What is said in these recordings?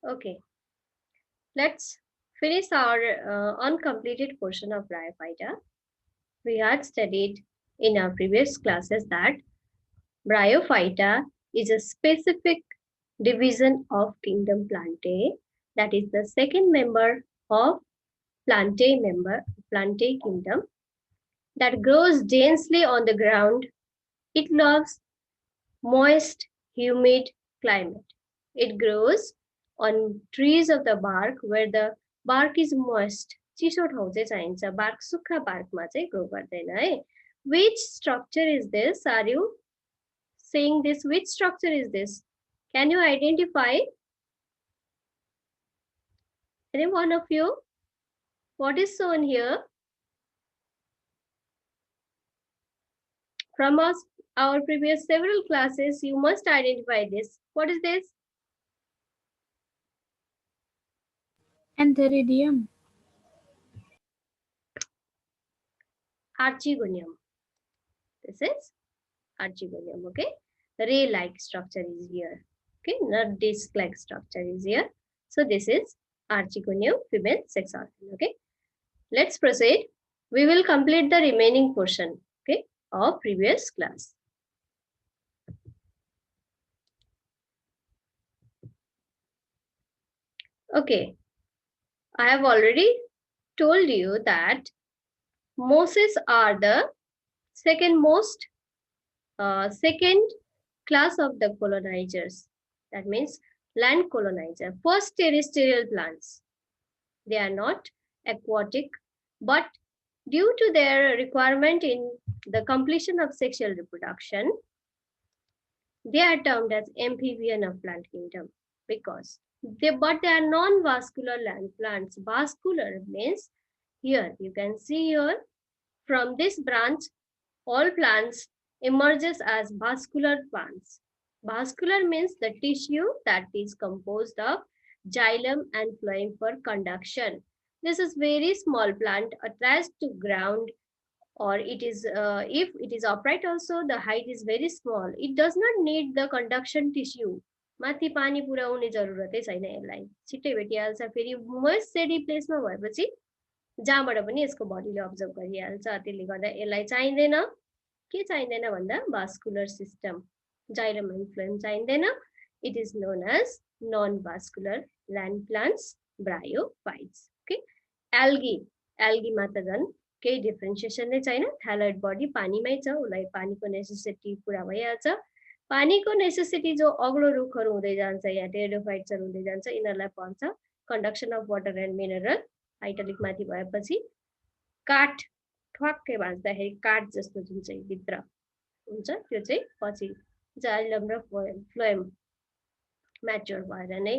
Okay, let's finish our uncompleted portion of Bryophyta. We had studied in our previous classes that Bryophyta is a specific division of kingdom Plantae, that is the second member of Plantae kingdom, that grows densely on the ground. It loves moist, humid climate. It grows on trees of the bark where the bark is moist. चिसो ठाउँ चाहिँ चाहिन्छ, bark सुक्खा barkमा चाहिँ grow गर्दैन है. Which structure is this? Are you saying this? Which structure is this? Can you identify? Any one of you? What is shown here? From our previous several classes, you must identify this. What is this? Antheridium. Archegonium. This is Archegonium, okay? Ray-like structure is here, okay? Not disc-like structure is here. So this is Archegonium female sex organ, okay? Let's proceed. We will complete the remaining portion, okay, of previous class. Okay, I have already told you that mosses are the second class of the colonizers. That means land colonizer. First, terrestrial plants. They are not aquatic, but due to their requirement in the completion of sexual reproduction, they are termed as amphibian of plant kingdom because they are non-vascular land plants. Vascular means here you can see here from this branch all plants emerges as vascular plants. Vascular means the tissue that is composed of xylem and phloem for conduction. This is very small plant attached to ground, or it is if it is upright also the height is very small. It does not need the conduction tissue. माथि पानी पुर्याउने जरुरतै छैन यसलाई, छिट्टै भेटिहाल्छ. फेरि moist सेडी प्लेसमा भएपछि जहाँबाट पनि यसको बडीले अब्जर्भ गरिहाल्छ. त्यसले गर्दा यसलाई चाहिँदैन. के चाहिँदैन भन्दा vascular system, xylem and phloem चाहिँदैन. It is known as non vascular land plants, bryophytes. Okay, एल्गीमा त झन् केही डिफ्रेन्सिएसन नै छैन. थ्यालोइड बडी पानीमै छ, उसलाई पानीको नेसेसिटी पुरा भइहाल्छ. पानीको नेसेसिटी जो अग्लो रुखहरू हुँदै जान्छ या टेरिडोफाइट्सहरू हुँदै जान्छ यिनीहरूलाई पर्छ. Conduction of water and mineral हाइटालिक माथि भएपछि काठ ठ्वाक्कै भाँच्दाखेरि काठ जस्तो जुन चाहिँ भित्र हुन्छ त्यो चाहिँ पछि जाइलम र फ्लोएम म्याच्योर भएर नै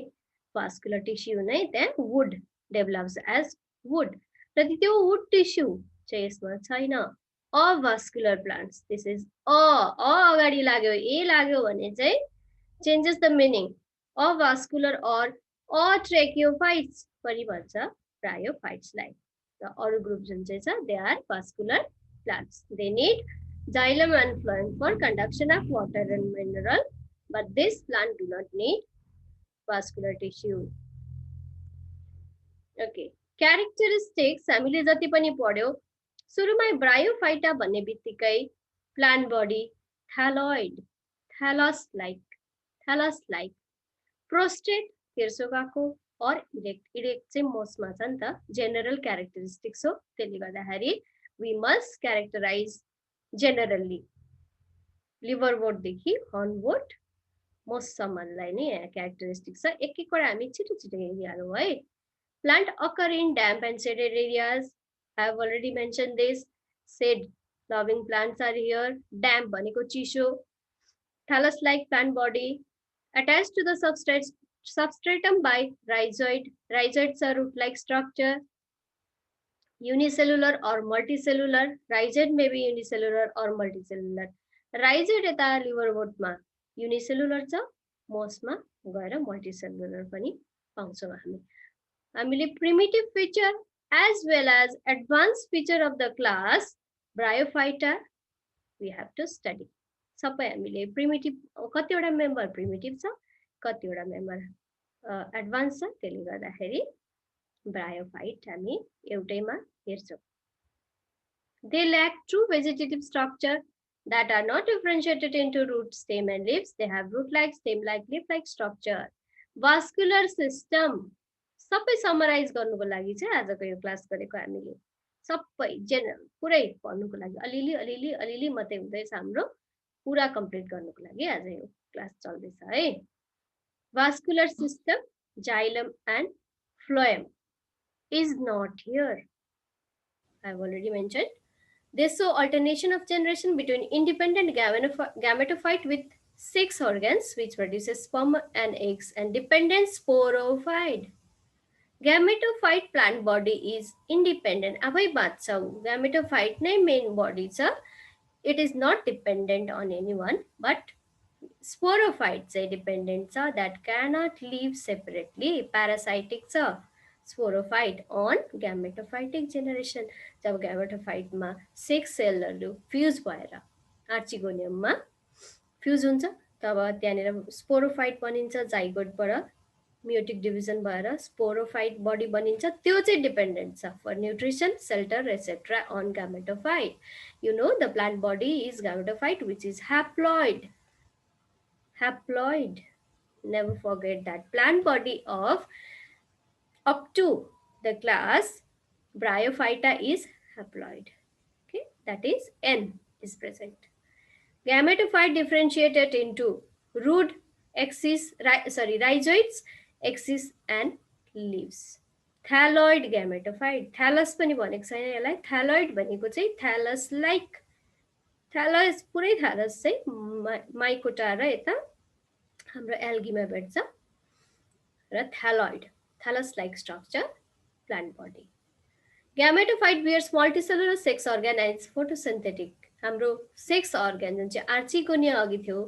भास्कुलर टिस्यु नै त्यहाँ वुड डेभलप्स एज वुड. र त्यो वुड टिस्यु चाहिँ यसमा छैन. अभास्कुलर प्लान्ट्स. दिस इज अगाडि लाग्यो ए लाग्यो भने चाहिँ चेन्जेस द मिनिङ. अभास्कुलर अर अट्रेकियोफाइट्स पनि भन्छ ब्रायोफाइट्सलाई. The other group they are vascular plants. They need xylem and phloem for conduction of water and mineral, but this plant do not need vascular tissue. Okay, characteristics हामीले जति पनि पढ्यो. सुरुमै bryophyta भन्ने बित्तिकै plant body thalloid, thallus like, prostrate तेर्सोगाको or erect चाहिँ मोस्टमा छ नि त. जेनरल क्यारेक्टरिस्टिक्स हो. त्यसले गर्दाखेरि we must characterize generally. लिभर बोर्डदेखि हर्न बोर्ड मोस्टसम्मलाई नै यहाँ क्यारेक्टरिस्टिक्स छ. एक एकवटा हामी छिटो छिटो हेरिहालौँ है. Plant occur in damp and shaded areas. I have already mentioned this. Shade loving plants are here. Damp भनेको चिसो. Thallus like plant body attached to the substratum by rhizoid. Rhizoids are root-like structure. Unicellular or multicellular. Rhizoid may be unicellular or multicellular. Rhizoid यता लिभरबोर्डमा unicellular छ, मोस्टमा गएर मल्टिसेलुलर पनि पाउँछौँ हामी. हामीले primitive feature as well as advanced feature of the class Bryophyta we have to study. सबै हामीले primitive कतिवटा मेम्बर प्रिमिटिभ छ, कतिवटा मेम्बर एडभान्स छ, त्यसले गर्दाखेरि ब्रायोफाइट हामी एउटैमा हेर्छौँ. They lack true vegetative structure that are not differentiated into root, stem, and leaves. They have root-like, stem-like, leaf-like structure. Vascular system. सबै समराइज गर्नुको लागि चाहिँ आजको यो क्लास गरेको हामीले. सबै जेनरल पुरै पढ्नुको लागि अलिअलि अलिअलि अलिअलि मात्रै हुँदैछ हाम्रो. पुरा कम्प्लिट गर्नुको लागि आज यो क्लास चल्दैछ है. Vascular system, xylem and phloem is not here. I have already mentioned. They show alternation of generation between independent gametophyte with 6 organs, which produces sperm and eggs, and dependent sporophyte. Gametophyte plant body is independent. Abhai baat cha gametophyte नै main body cha. It is not dependent on anyone, but sporophyte चाहिँ dependent cha that cannot live separately. Parasitic cha. Sporophyte on gametophytic generation. Job gametophyte मा 6 सेलहरु fuse भएर आर्चिगोनियममा fuse हुन्छ तब त्यहाँनेर sporophyte बनिन्छ. जाइगोटबाट mitotic division भएर स्पोरोफाइट बडी बनिन्छ. त्यो चाहिँ डिपेन्डेन्ट छ for nutrition, shelter etcetera on gametophyte. You know the plant body is gametophyte which is haploid. Haploid. Never forget that. Plant body of up to the class Bryophyta is haploid. Okay, that is N is present. Gametophyte differentiated into root, axis, rhizoids, axis and leaves. Thalloid gametophyte. Thallus पनि भनेको छैन यसलाई. Thalloid भनेको चाहिँ thallus like. Thallus पुरै thallus चाहिँ mycota र यता हाम्रो एल्गीमा भेट्छ र thalloid, thallus like structure, plant body. Gametophyte bears multicellular sex organ and it's photosynthetic. हाम्रो सेक्स अर्गन जुन चाहिँ आर्चिगोनिया अघि थियो,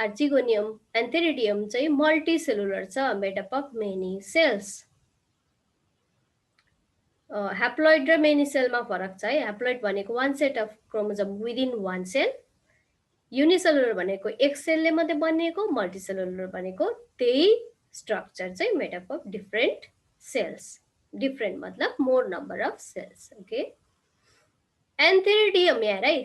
आर्चिगोनियम एन्थेरिडियम चाहिँ मल्टिसेलुलर छ, made up of many cells. Haploid र मेनी सेलमा फरक छ है. ह्याप्लोइड भनेको one set of chromosome within one cell. Unicellular भनेको एक सेलले मात्रै बनिएको, मल्टिसेलुलर भनेको त्यही स्ट्रक्चर चाहिँ made up of different cells. Different मतलब more number of cells. Okay. Antheridium यार है.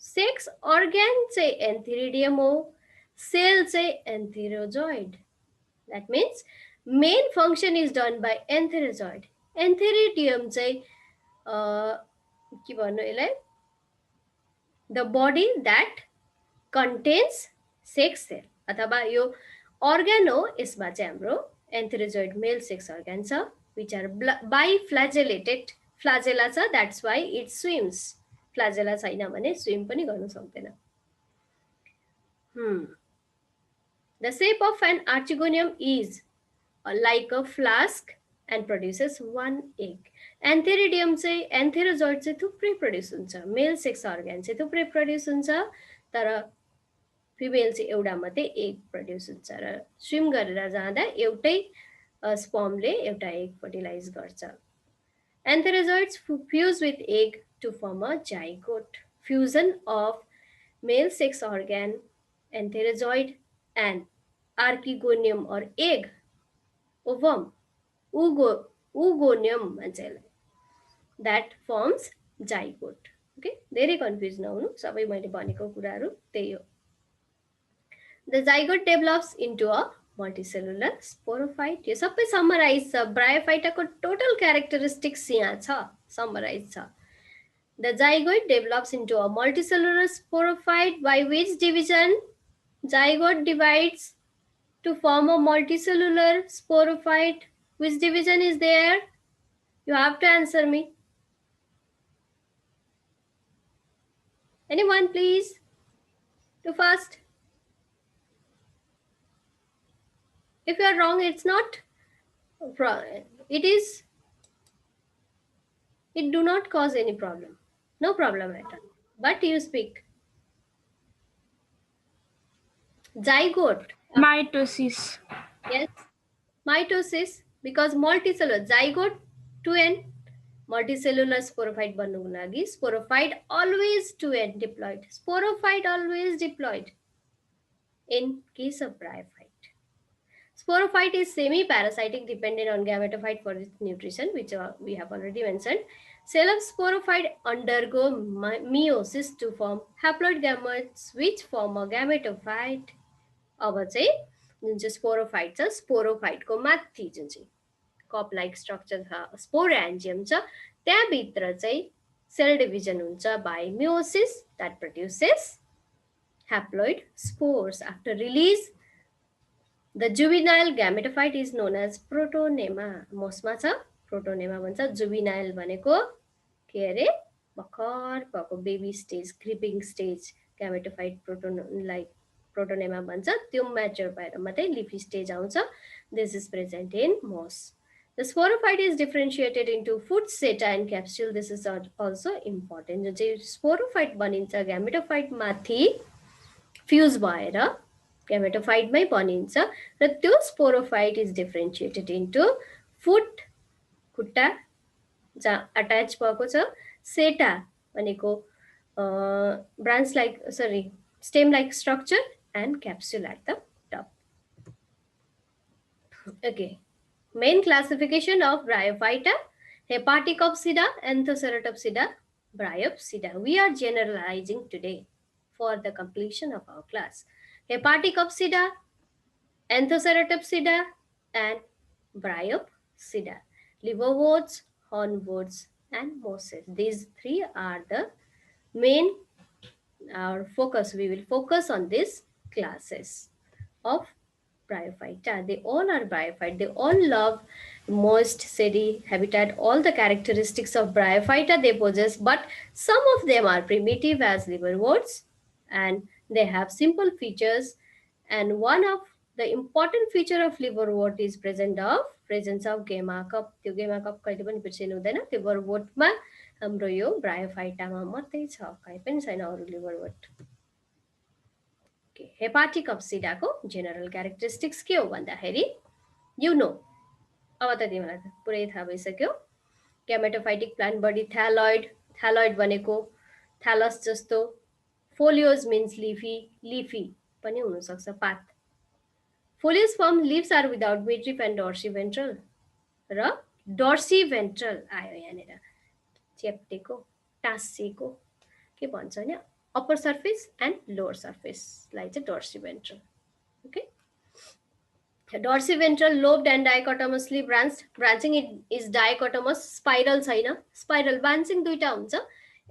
Sex organ चाहिँ antheridium हो, cell चाहिँ antherozoid. That means main function is done by antherozoid. Antheridium चाहिँ के भन्नु यसलाई, the body that contains sex cell अथवा यो organ हो. यसमा चाहिँ हाम्रो antherozoid male sex organ छ, which are biflagellated. Flagella छ, that's why it swims. Flagella छैन भने swim पनि गर्न सक्दैन. The shape of an archegonium is like a flask and produces one egg. Antheridium चाहिँ antherozoid चाहिँ थुप्रै प्रोड्युस हुन्छ. मेल सेक्स अर्गन चाहिँ थुप्रै प्रोड्युस हुन्छ, तर फिमेल चाहिँ एउटा मात्रै एग प्रोड्युस हुन्छ र स्विम गरेर जाँदा एउटै स्पर्मले एउटा एग फर्टिलाइज गर्छ. Antherozoids fuse with egg to form a zygote. Fusion of male sex organ, antherozoid and archegonium or egg, ovum, oogonium that forms zygote. Okay, धेरै कन्फ्युज नहुनु, सबै मैले भनेको कुराहरू त्यही हो. The zygote develops into a multicellular sporophyte. यो सबै समराइज छ. ब्रायोफाइटाको टोटल क्यारेक्टरिस्टिक्स यहाँ छ, समराइज छ. The zygote develops into a multicellular sporophyte by which division zygote divides to form a multicellular sporophyte. Which division is there? You have to answer me. Anyone please? To first. If you are wrong, it's not, it do not cause any problem. No problem at all. But you speak. Zygote. Mitosis. Yes. Mitosis, because multicellular. Zygote to end. Multicellular sporophyte बन्नुको लागि sporophyte always to end diploid. Sporophyte always diploid. In case of bryophyte. Sporophyte is semi-parasitic, dependent on gametophyte for its nutrition, which we have already mentioned. Cell of sporophyte undergo meiosis to form haploid gametes, which form a gametophyte. अब चाहिँ जुन चाहिँ sporophyte छ, स्पोरोफाइटको माथि जुन चाहिँ cup like structure छ, स्पोरेन्जियम छ, त्यहाँभित्र चाहिँ सेल डिभिजन हुन्छ by meiosis that produces haploid spores. After release, the juvenile gametophyte is known as protonema. मोसमा छ प्रोटोनेमा भन्छ, जुबिनाइल भनेको के अरे भर्खर भएको baby stage, क्रिपिङ stage gametophyte protonema भन्छ, त्यो म्याच्योर भएर मात्रै लिफी स्टेज आउँछ. This is present in moss. The sporophyte is differentiated into foot, seta and capsule. This is also important. जुन चाहिँ स्पोरोफाइट बनिन्छ gametophyte माथि फ्युज भएर gametophyte मै बनिन्छ र त्यो sporophyte is differentiated into foot, खुट्टा जहाँ अट्याच भएको छ, सेटा भनेको branch like stem like structure and capsule at the top. Okay, main classification of Bryophyta: Hepaticopsida, Anthoceratopsida, Bryopsida. We are generalizing today for the completion of our class. Hepaticopsida, Anthoceratopsida, and Bryopsida. Liverworts, hornworts, and mosses. These three are the main our focus. We will focus on these classes of Bryophyta. They all are bryophyte. They all love moist, shady habitat. All the characteristics of Bryophyta they possess, but some of them are primitive as liverworts, and they have simple features. And one of the important feature of liverwort is presence of gamma cup. त्यो gamma cup कहिले पनि बिर्सिनु हुँदैन. लिभरवोटमा हाम्रो यो ब्रायोफाइटामा मात्रै छ, कहीँ पनि छैन अरू लिभरवोट. हेपाटिकप्सिडाको जेनरल क्यारेक्टरिस्टिक्स के हो भन्दाखेरि यु नो, अब त तिमीलाई त पुरै थाहा भइसक्यो. ग्यामेटोफाइटिक प्लान्ट बडी थ्यालोइड, थ्यालोइड भनेको थ्यालस जस्तो, फोलियोज मिन्स लिफी, लिफी पनि हुनसक्छ पात. Foliose form leaves are without midrib and dorsiventral, र डर्सी भेन्ट्रल आयो यहाँनिर, चेप्टेको टाँसिएको के भन्छ नि, upper surface and lower surface like the dorsiventral. Okay, dorsiventral lobed and dichotomously branched. Branching it is dichotomous, spiral छैन, spiral branching दुईटा हुन्छ,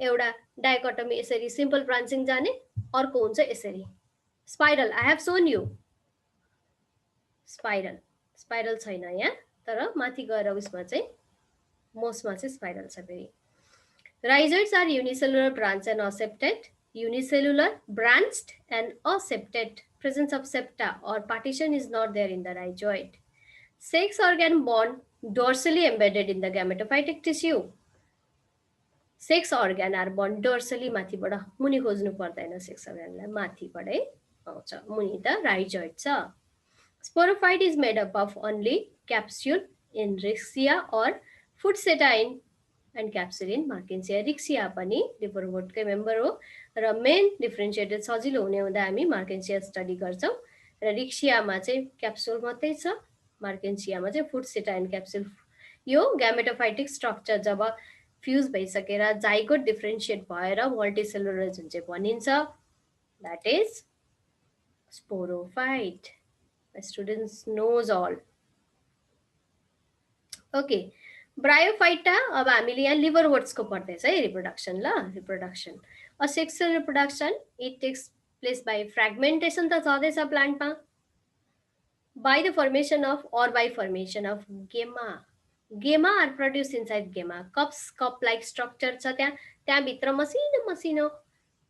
एउटा dichotomy यसरी simple branching जाने, अर्को हुन्छ यसरी spiral. I have shown you spiral, spiral छैन यहाँ, तर माथि गएर उसमा चाहिँ मोसमा चाहिँ spiral छ फेरि. Rhizoids are unicellular, branched and aseptate. Unicellular, branched and aseptate. Presence of septa or partition is not there in the rhizoid. Sex organ bone dorsally embedded in the gametophytic tissue. Sex organ are bone dorsally माथिबाट, मुनि खोज्नु पर्दैन sex अर्गनलाई, माथिबाटै आउँछ, मुनि त rhizoid छ. Sporophyte is made up of only capsule in Rixia or foot seta in and capsule in Markensia. Rixia पनि लिभरवोटकै member हो र मेन डिफरेन्शिएटेड सजिलो हुने हुँदा हामी मार्केन्सिया स्टडी गर्छौँ र रिक्सियामा चाहिँ क्याप्सुल मात्रै छ, मार्केन्सियामा चाहिँ फुट सेटा एन्ड क्याप्सुल. यो ग्यामेटोफाइटिक स्ट्रक्चर जब फ्युज भइसकेर जाइगोट डिफरेन्शिएट भएर मल्टिसेलुलर जुन चाहिँ भनिन्छ, that is sporophyte. Students knows all. Okay, bryophyta अब हामीले यहाँ लिभरवोट्सको पढ्दैछ है, रिप्रोडक्सन. ल, reproduction asexual reproduction, it takes place by fragmentation त छँदैछ प्लान्टमा, by the formation of or by formation of gamma. Gamma are produced inside gamma cups, cup like structure छ त्यहाँ, त्यहाँभित्र मसिनो मसिनो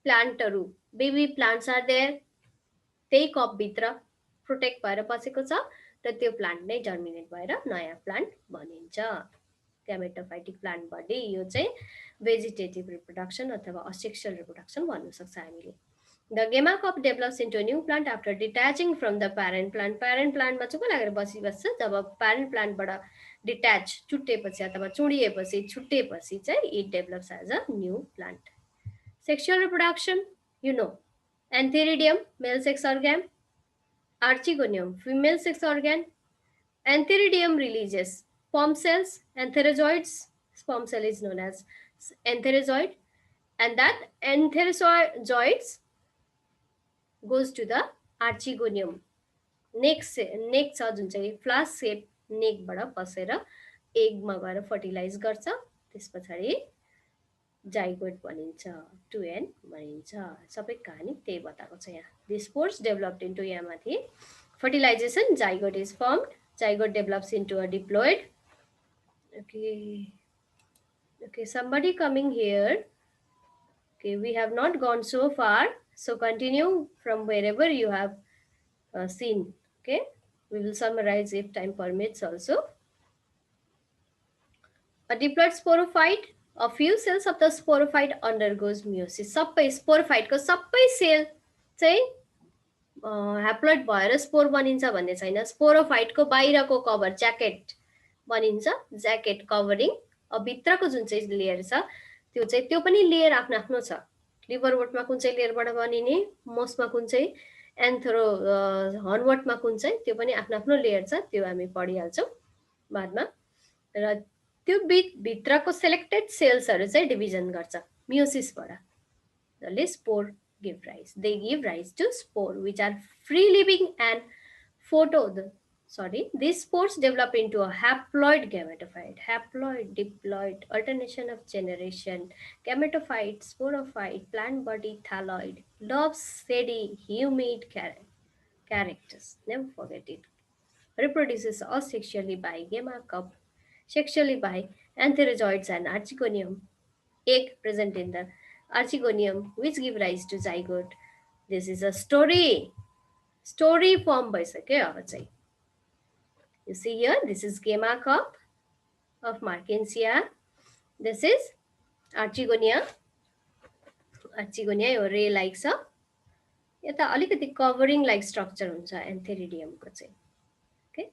प्लान्टहरू, बेबी प्लान्ट्स आर देयर, त्यही कपभित्र प्रोटेक्ट भएर बसेको छ र त्यो प्लान्ट नै जर्मिनेट भएर नयाँ प्लान्ट बनिन्छ. ग्यामेटोफाइटिक प्लान्ट बडी, यो चाहिँ भेजिटेटिभ रिप्रोडक्सन अथवा असेक्सुअल रिप्रोडक्सन भन्न सक्छ हामीले. The gemma cup develops into new plant after detaching from the parent plant. Parent प्लान्टमा चुप लागेर बसिबस्छ, जब प्यारेन्ट प्लान्टबाट डिट्याच छुट्टिएपछि अथवा चुडिएपछि छुट्टिएपछि चाहिँ it develops as a new plant. Sexual reproduction you know, antheridium male sex organ, archegonium female sex organ, Antheridium releases sperm cells, antherozoids. Sperm cell is known as antherozoid, and that antherozoids goes to the archegonium. Next छ जुन चाहिँ flash सेप नेकबाट पसेर एगमा गएर fertilise गर्छ, त्यस पछाडि zygote बनिन्छ, 2n बनिन्छ। सबै कहानी त्यही बताएको छ यहाँ। द स्पोर्स डेभलप्ड इन्टु, यहाँ माथि fertilization, zygote is formed, zygote develops into a diploid. Okay, somebody coming here. Okay, we have not gone so far, so continue from wherever you have seen. Okay, we will summarize if time permits also. A diploid sporophyte, a few cells of the sporophyte undergoes meiosis. सबै sporophyte को सबै sale चाहिँ haploid भएर spore बनिन्छ भन्ने छैन। Sporophyte को बाहिरको कभर ज्याकेट बनिन्छ, ज्याकेट कभरिङ। अब भित्रको जुन चाहिँ लेयर छ त्यो पनि लेयर आफ्नो आफ्नो छ। लिभरवटमा कुन चाहिँ लेयरबाट बनिने, मोसमा कुन चाहिँ, एन्थरो हर्नवटमा कुन चाहिँ, त्यो पनि आफ्नो आफ्नो लेयर छ, त्यो हामी पढिहाल्छौँ बादमा। र त्यो भित्रको सेलेक्टेड सेल्सहरू चाहिँ डिभिजन गर्छ मियोसिसबाट, जसले spore give rise. They give rise to spore, which are free living and these spores develop into a haploid gametophyte. Haploid, diploid, alternation of generation, gametophyte, sporophyte, plant body, thalloid, loves shady, humid characters. Never forget it. Reproduces asexually by gamma cup, sexually by antherozoids and archegonium. Egg present in the archegonium, which give rise to zygote. This is a story form भइसक्यो अब चाहिँ। You see here, this is gamma cup of Markensia. This is archegonia. Archegonia यो रे like छ। यता अलिकति covering like structure हुन्छ एन्थेरिडियम को चाहिँ। ओके,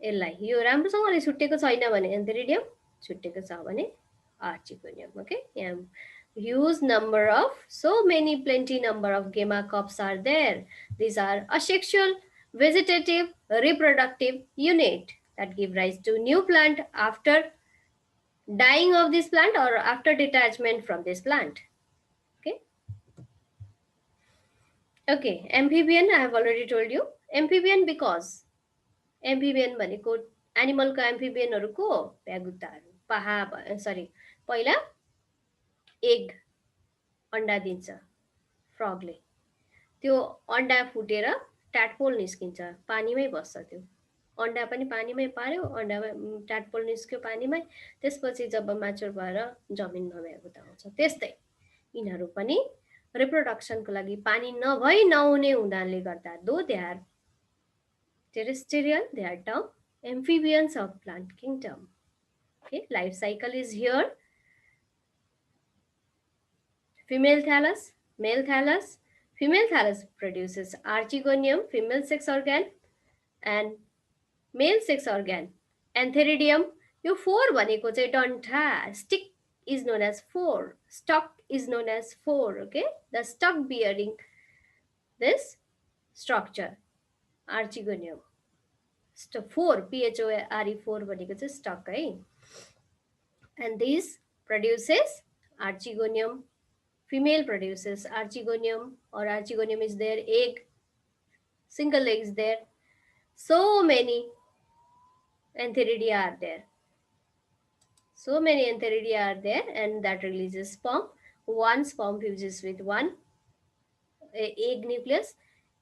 यसलाई यो राम्रोसँगले छुट्टेको छैन भने एन्थेरिडियम, छुट्टेको छ भने archegonium. Okay, yeah. Huge number of, plenty number of gamma cups are there. These are asexual vegetative reproductive unit that give rise to new plant after dying of this plant or after detachment from this plant. Okay, amphibian I have already told you. Amphibian because amphibian भनेको animal को एम्फिबियनहरु को भ्यागुताहरु पहिला egg अंडा दिन्छ फ्रगले, त्यो अंडा फुटेर ट्याडपोल निस्किन्छ, पानीमै बस्छ, त्यो अंडा पनि पानीमै पार्यो, अंडामा ट्याडपोल निस्क्यो पानीमै, त्यसपछि जब म्याच्योर भएर जमिनमा भ्यागुता हुन्छ। त्यस्तै यिनीहरु पनि रिप्रोडक्सनको लागि पानी नभई नहुने हुनाले गर्दा, though they are terrestrial, they are termed amphibians of plant kingdom. Okay, life cycle is here. Female thallus, male thallus. Female thallus produces archegonium, female sex organ, and male sex organ, antheridium. यो 4 भनेको चाहिँ डन्ठा, stick is known as 4, stalk is known as 4. Okay, the stalk bearing this structure, archegonium. 4, PHORE4 भनेको चाहिँ stalk है. And this produces archegonium. Female produces archegonium, or archegonium is there, egg, single egg is there. So many antheridia are there. So many antheridia are there, and that releases sperm. One sperm fuses with one egg nucleus,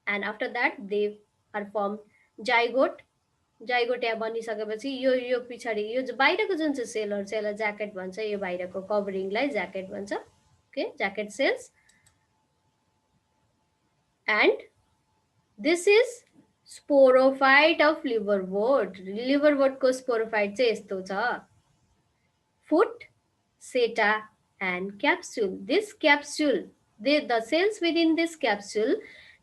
and after that they are formed zygote. Zygote यहाँ बनिसकेपछि यो पछाडी यो बाहिरको जुन चाहिँ सेलहरु छ यसलाई ज्याकेट भन्छ, यो बाहिरको कभरिङलाई ज्याकेट भन्छ। Okay, jacket cells. And this is sporophyte of liverwort. लिभरवोटको स्पोरोफाइट चाहिँ यस्तो छ, foot, seta and capsule. This capsule, the cells within this capsule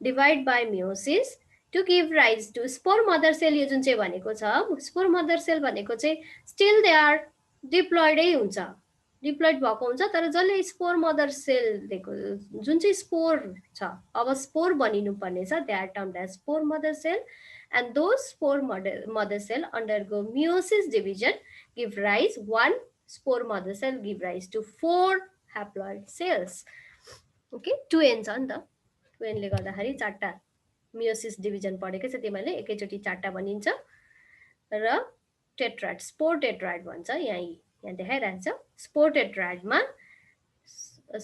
divide by meiosis to give rise to spore mother cell। यो जुन चाहिँ भनेको छ spore mother sale भनेको चाहिँ स्टिल दे आर डिप्लोइडै हुन्छ, डिप्लोइड भएको हुन्छ तर जसले स्पोर मदर सेल दिएको जुन चाहिँ स्पोर छ अब स्पोर बनिनु पर्ने छ they are termed as spore mother cell and those spore mother cell undergo meiosis division give rise one spore mother cell give rise to 4 haploid cells okay 2n छ नि त 2n ले गर्दाखेरि 4 टा meiosis division पढेकै छ तिमीले एकैचोटी 4 टा बनिन्छ र टेट्राइड स्पोर टेट्राइड भन्छ यहाँ देखाइरहेको छ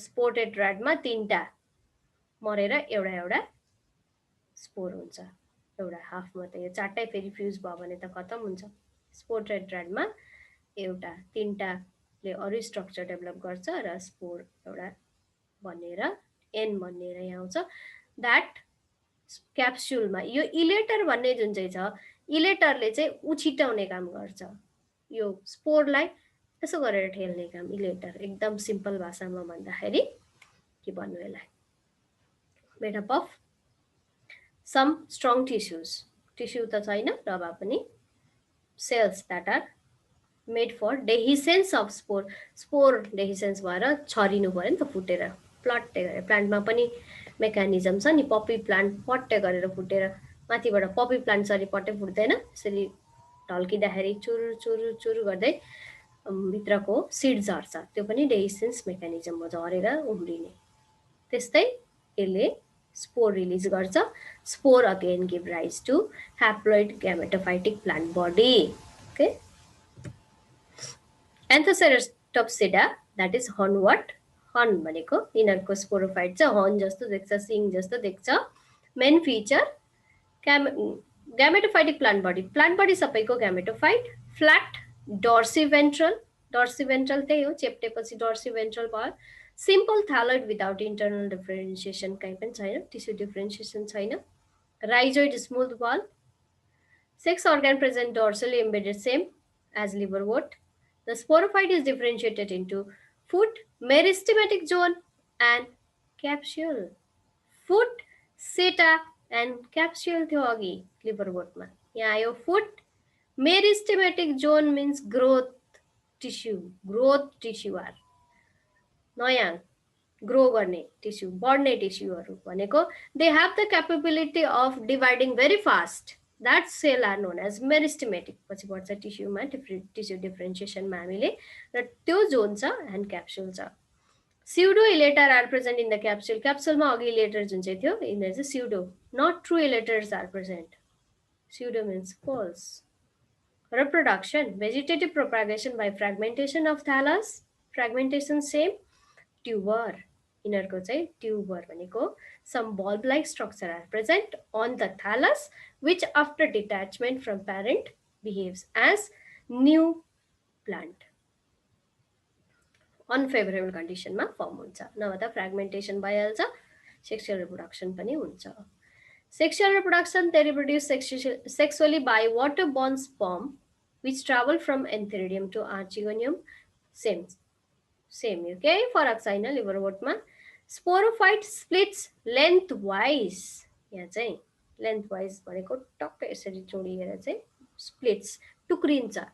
स्पोर टेट्राइडमा 3 टा मरेर एउटा एउटा स्पोर हुन्छ एउटा हाफ मात्रै यो 4 टै फेरि फ्युज भयो भने त खतम हुन्छ स्पोर टेट्राइडमा एउटा 3 टाले अरु स्ट्रक्चर डेभलप गर्छ र स्पोर एउटा बनेर एन बनेर यहाँ आउँछ दैट क्याप्सुलमा यो इलेटर भन्ने जुन चाहिँ छ इलेटरले चाहिँ उछिटाउने काम गर्छ यो स्पोरलाई यसो गरेर ठेल्ने काम इलेटर एकदम सिम्पल भाषामा भन्दाखेरि के भन्नु यसलाई made up of some strong tissues tissue त छैन र भए पनि cells that are made for dehiscence of spore dehiscence भएर छरिनु पर्यो नि त फुटेर प्लट्टै गरेर प्लान्टमा पनि मेकानिजम छ नि पपी प्लान्ट पट्टै गरेर फुटेर माथिबाट पपी प्लान्ट सरी पट्टै फुट्दैन यसरी ढल्किँदाखेरि चुर चुर चुर गर्दै भित्रको सिड झर्छ त्यो पनि डेहिसेन्स मेकानिजममा झरेर उम्रिने त्यस्तै यसले spore release garcha spore again give rise to haploid gametophytic plant body okay Anthoceratops that is hornwort horn bhaneko यिनहरुको स्पोरोफाइट चाहिँ horn जस्तो देख्छ सिङ जस्तो देख्छ main feature gametophytic plant body सबैको gametophyte flat dorsiventral त्यही हो चेप्टेपछि dorsiventral भयो simple thalloid without internal differentiation कहीं पनि छैन tissue differentiation छैन rhizoid smooth wall sex organ present dorsally embedded same as liverwort the sporophyte is differentiated into foot meristematic zone and capsule foot seta and capsule थियो अघि liverwortमा यहाँ आयो foot meristematic zone means growth tissue are नयाँ grow गर्ने tissue बढ्ने टिस्युहरु भनेको they have the capability of dividing very fast that cell are known as meristematic पछि बढ्छ टिस्युमा टिस्यु डिफरेन्शिएसनमा हामीले र त्यो जोन छ एन्ड क्याप्सुल छ pseudo elater are present in the क्याप्सुलमा अघि इलेटर जुन चाहिँ थियो यिनीहरु चाहिँ pseudo not true elaters are present pseudo means false reproduction vegetative propagation by fragmentation of thallus fragmentation same tuber इनहरुको चाहिँ tuber भनेको some bulb like structure are present on the thallus which after detachment from parent behaves as new plant unfavorable condition मा form हुन्छ नभए fragmentation भइहाल्छ sexual reproduction पनि हुन्छ sexual reproduction they reproduce sexually by water-borne sperm which travel from Antheridium to Archegonium same okay फरक छैन लिभरवोर्टमा sporophyte splits lengthwise यहाँ चाहिँ lengthwise भनेको टक्क यसरी जोडिएर चाहिँ splits टुक्रिन्छ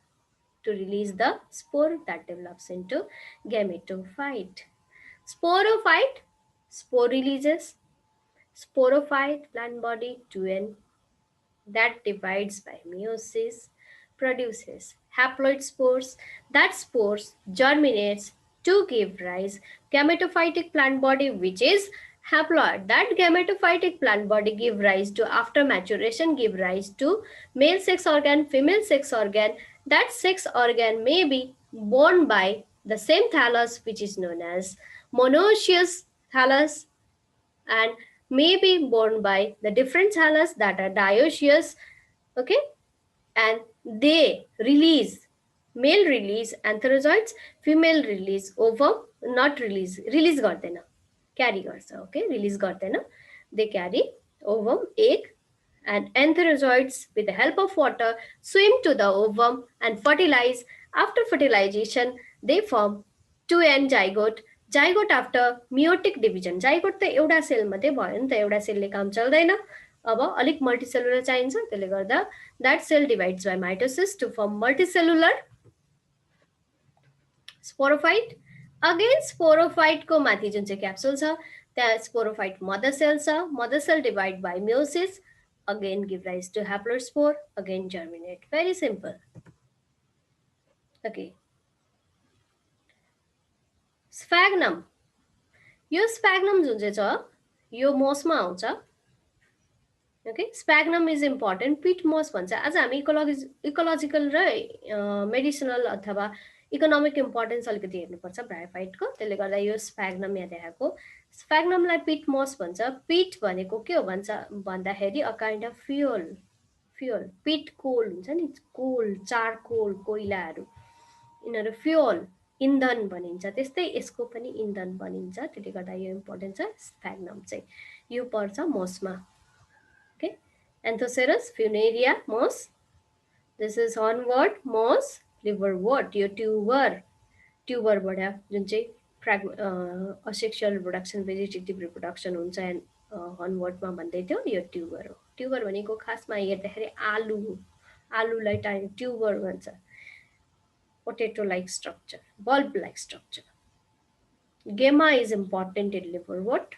to release the spore that develops into gametophyte sporophyte spore releases sporophyte plant body 2n that divides by meiosis produces haploid spores that spores germinates to give rise gametophytic plant body which is haploid that gametophytic plant body give rise to after maturation give rise to male sex organ female sex organ that sex organ may be borne by the same thallus which is known as monoecious thallus and may be borne by the different thallus that are dioecious okay and they release male release antherozoids female release ovum not release गर्दैन carry गर्छ okay release गर्दैन they carry ovum egg and antherozoids with the help of water swim to the ovum and fertilize after fertilization they form 2n zygote after meiotic division zygote त एउटा sale मात्रै भयो नि त एउटा सेलले काम चल्दैन अब अलिक मल्टिसेलुलर चाहिन्छ त्यसले गर्दा that cell divides by mitosis to form multicellular sporophyte again स्पोरोफाइटको माथि जुन चाहिँ क्याप्सुल छ त्यहाँ स्पोरोफाइट मदर सेल छ, mother cell divide by meiosis, again give rise to haplospore, again germinate. Very simple. Okay. Sphagnum. यो sphagnum जुन चाहिँ छ यो मोसमा आउँछ. Okay, sphagnum is important. Pit moss भन्छ. आज हामी इकोलोजिकल र मेडिसिनल अथवा इकोनोमिक इम्पोर्टेन्स अलिकति हेर्नुपर्छ ब्रायोफाइटको. त्यसले गर्दा यो स्फेग्नम यहाँ देखाएको. स्फेग्नमलाई पिट मोस भन्छ. पिट भनेको के हो भन्छ भन्दाखेरि अ काइन्ड अफ फ्युल. पिट कोल हुन्छ नि, कोल, चारकोल, कोइलाहरू, यिनीहरू फ्युल, इन्धन भनिन्छ. त्यस्तै यसको पनि इन्धन भनिन्छ. त्यसले गर्दा यो इम्पोर्टेन्ट छ. स्फेग्नम चाहिँ यो पर्छ मोसमा. Okay, Anthocerus funaria moss. This is hornwort moss, liverwort. यो ट्युबर बडा जुन चाहिँ असेक्सुअल रिप्रोडक्सन, भेजिटेटिभ रिप्रोडक्सन हुन्छ एन्ड हर्नवर्टमा भन्दै थियो यो ट्युबर हो. ट्युबर भनेको खासमा हेर्दाखेरि आलुलाई ट्युबर भन्छ. Potato like structure, bulb like structure. Gamma is important in liverwort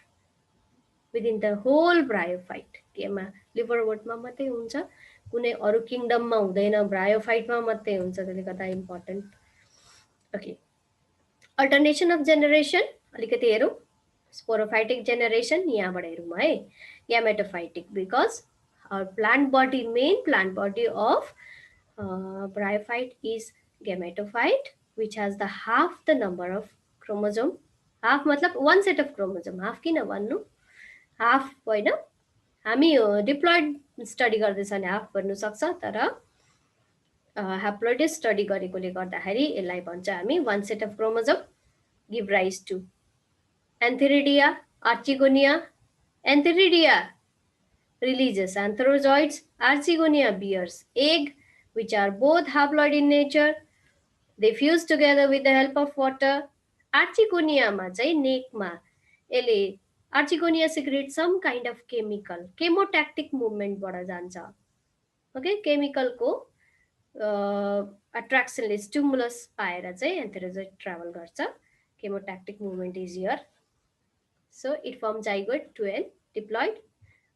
within the whole bryophyte. Gamma liverwortमा मात्रै हुन्छ, कुनै अरु किङडममा हुँदैन, ब्रायोफाइटमा मात्रै हुन्छ. त्यसले गर्दा इम्पोर्टेन्ट. ओके, अल्टरनेसन अफ जेनेरेसन अलिकति हेरौँ. स्पोरोफाइटिक जेनेरेसन यहाँबाट हेरौँ है. ग्यामेटोफाइटिक, because our plant body, main plant body of bryophyte is gametophyte, which has the half the number of chromosome. Half मतलब one set of chromosome. Half किन भन्नु, half होइन, हामी डिप्लोइड स्टडी गर्दैछ भने हाफ भन्नु सक्छ, तर ह्याप्लोइड स्टडी गरेकोले गर्दाखेरि यसलाई भन्छ हामी one set of chromosome give rise to antheridia, archegonia. Antheridia releases antherozoids, archigonia bears egg, which are both haploid in nature. They fuse together with the help of water. Archigonia मा चाहिँ नेकमा यसले Archigonia secretes some kind of chemical, chemotactic movement बाट जान्छ. Okay, केमिकलको अट्र्याक्सनले stimulus पाएर चाहिँ antherozoid travel गर्छ. Chemotactic movement is here. So it form zygote to an diploid.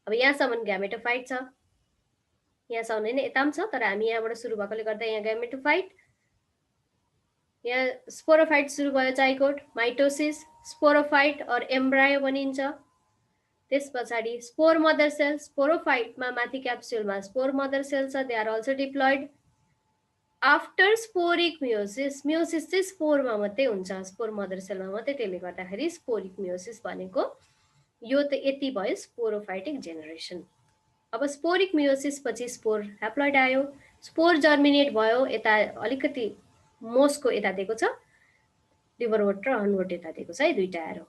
अब यहाँसम्म ग्यामेटोफाइट छ, यहाँसम्म होइन, यता पनि छ, तर हामी यहाँबाट सुरु भएकोले गर्दा यहाँ ग्यामेटोफाइट, यहाँ स्पोरोफाइट सुरु भयो, जाइगोट, माइटोसिस, स्पोरोफाइट और एम्ब्रायो भनिन्छ. त्यस पछाडि स्पोर मदर सेल, स्पोरोफाइटमा माथि क्याप्सुलमा स्पोर मदर सेल छ, they are also diploid. After sporic meiosis, meiosis चाहिँ स्पोरमा मात्रै हुन्छ, स्पोर मदर सेलमा मात्रै. त्यसले गर्दाखेरि स्पोरिक म्योसिस भनेको यो त यति भयो स्पोरोफाइटिक जेनेरेसन. अब स्पोरिक म्योसिस पछि स्पोर ह्याप्लोइड आयो, स्पोर जर्मिनेट भयो. यता अलिकति मोसको यता दिएको छ, लिभरवोट र हर्नवोट यता दिएको छ है, दुईटा एरो.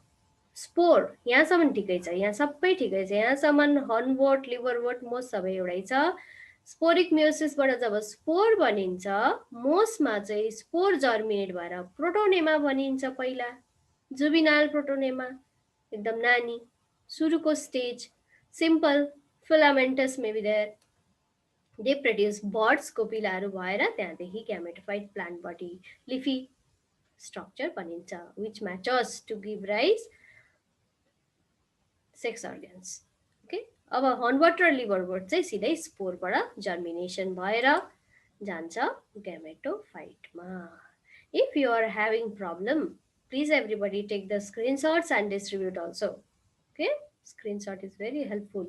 स्पोर यहाँसम्म ठिकै छ, यहाँ सबै ठिकै छ, यहाँसम्म हर्नवोट, लिभरवोट, मोस सबै एउटै छ. स्पोरिक म्योसिसबाट जब स्पोर बनिन्छ, मोसमा चाहिँ स्पोर जर्मिनेट भएर प्रोटोनेमा बनिन्छ. पहिला जुबिनाल प्रोटोनेमा, एकदम नानी, सुरुको stage, simple filamentous may be there. They produce buds को पिलाहरू भएर त्यहाँदेखि gametophyte plant body leafy structure बनिन्छ, which matures to give rise sex organs. Okay, अब हर्नवोट र लिभरवोट चाहिँ सिधै स्पोरबाट जर्मिनेसन भएर जान्छ ग्यामेटोफाइटमा. If you are having problem, please everybody take the screenshots and distribute also. Okay, screenshot is very helpful.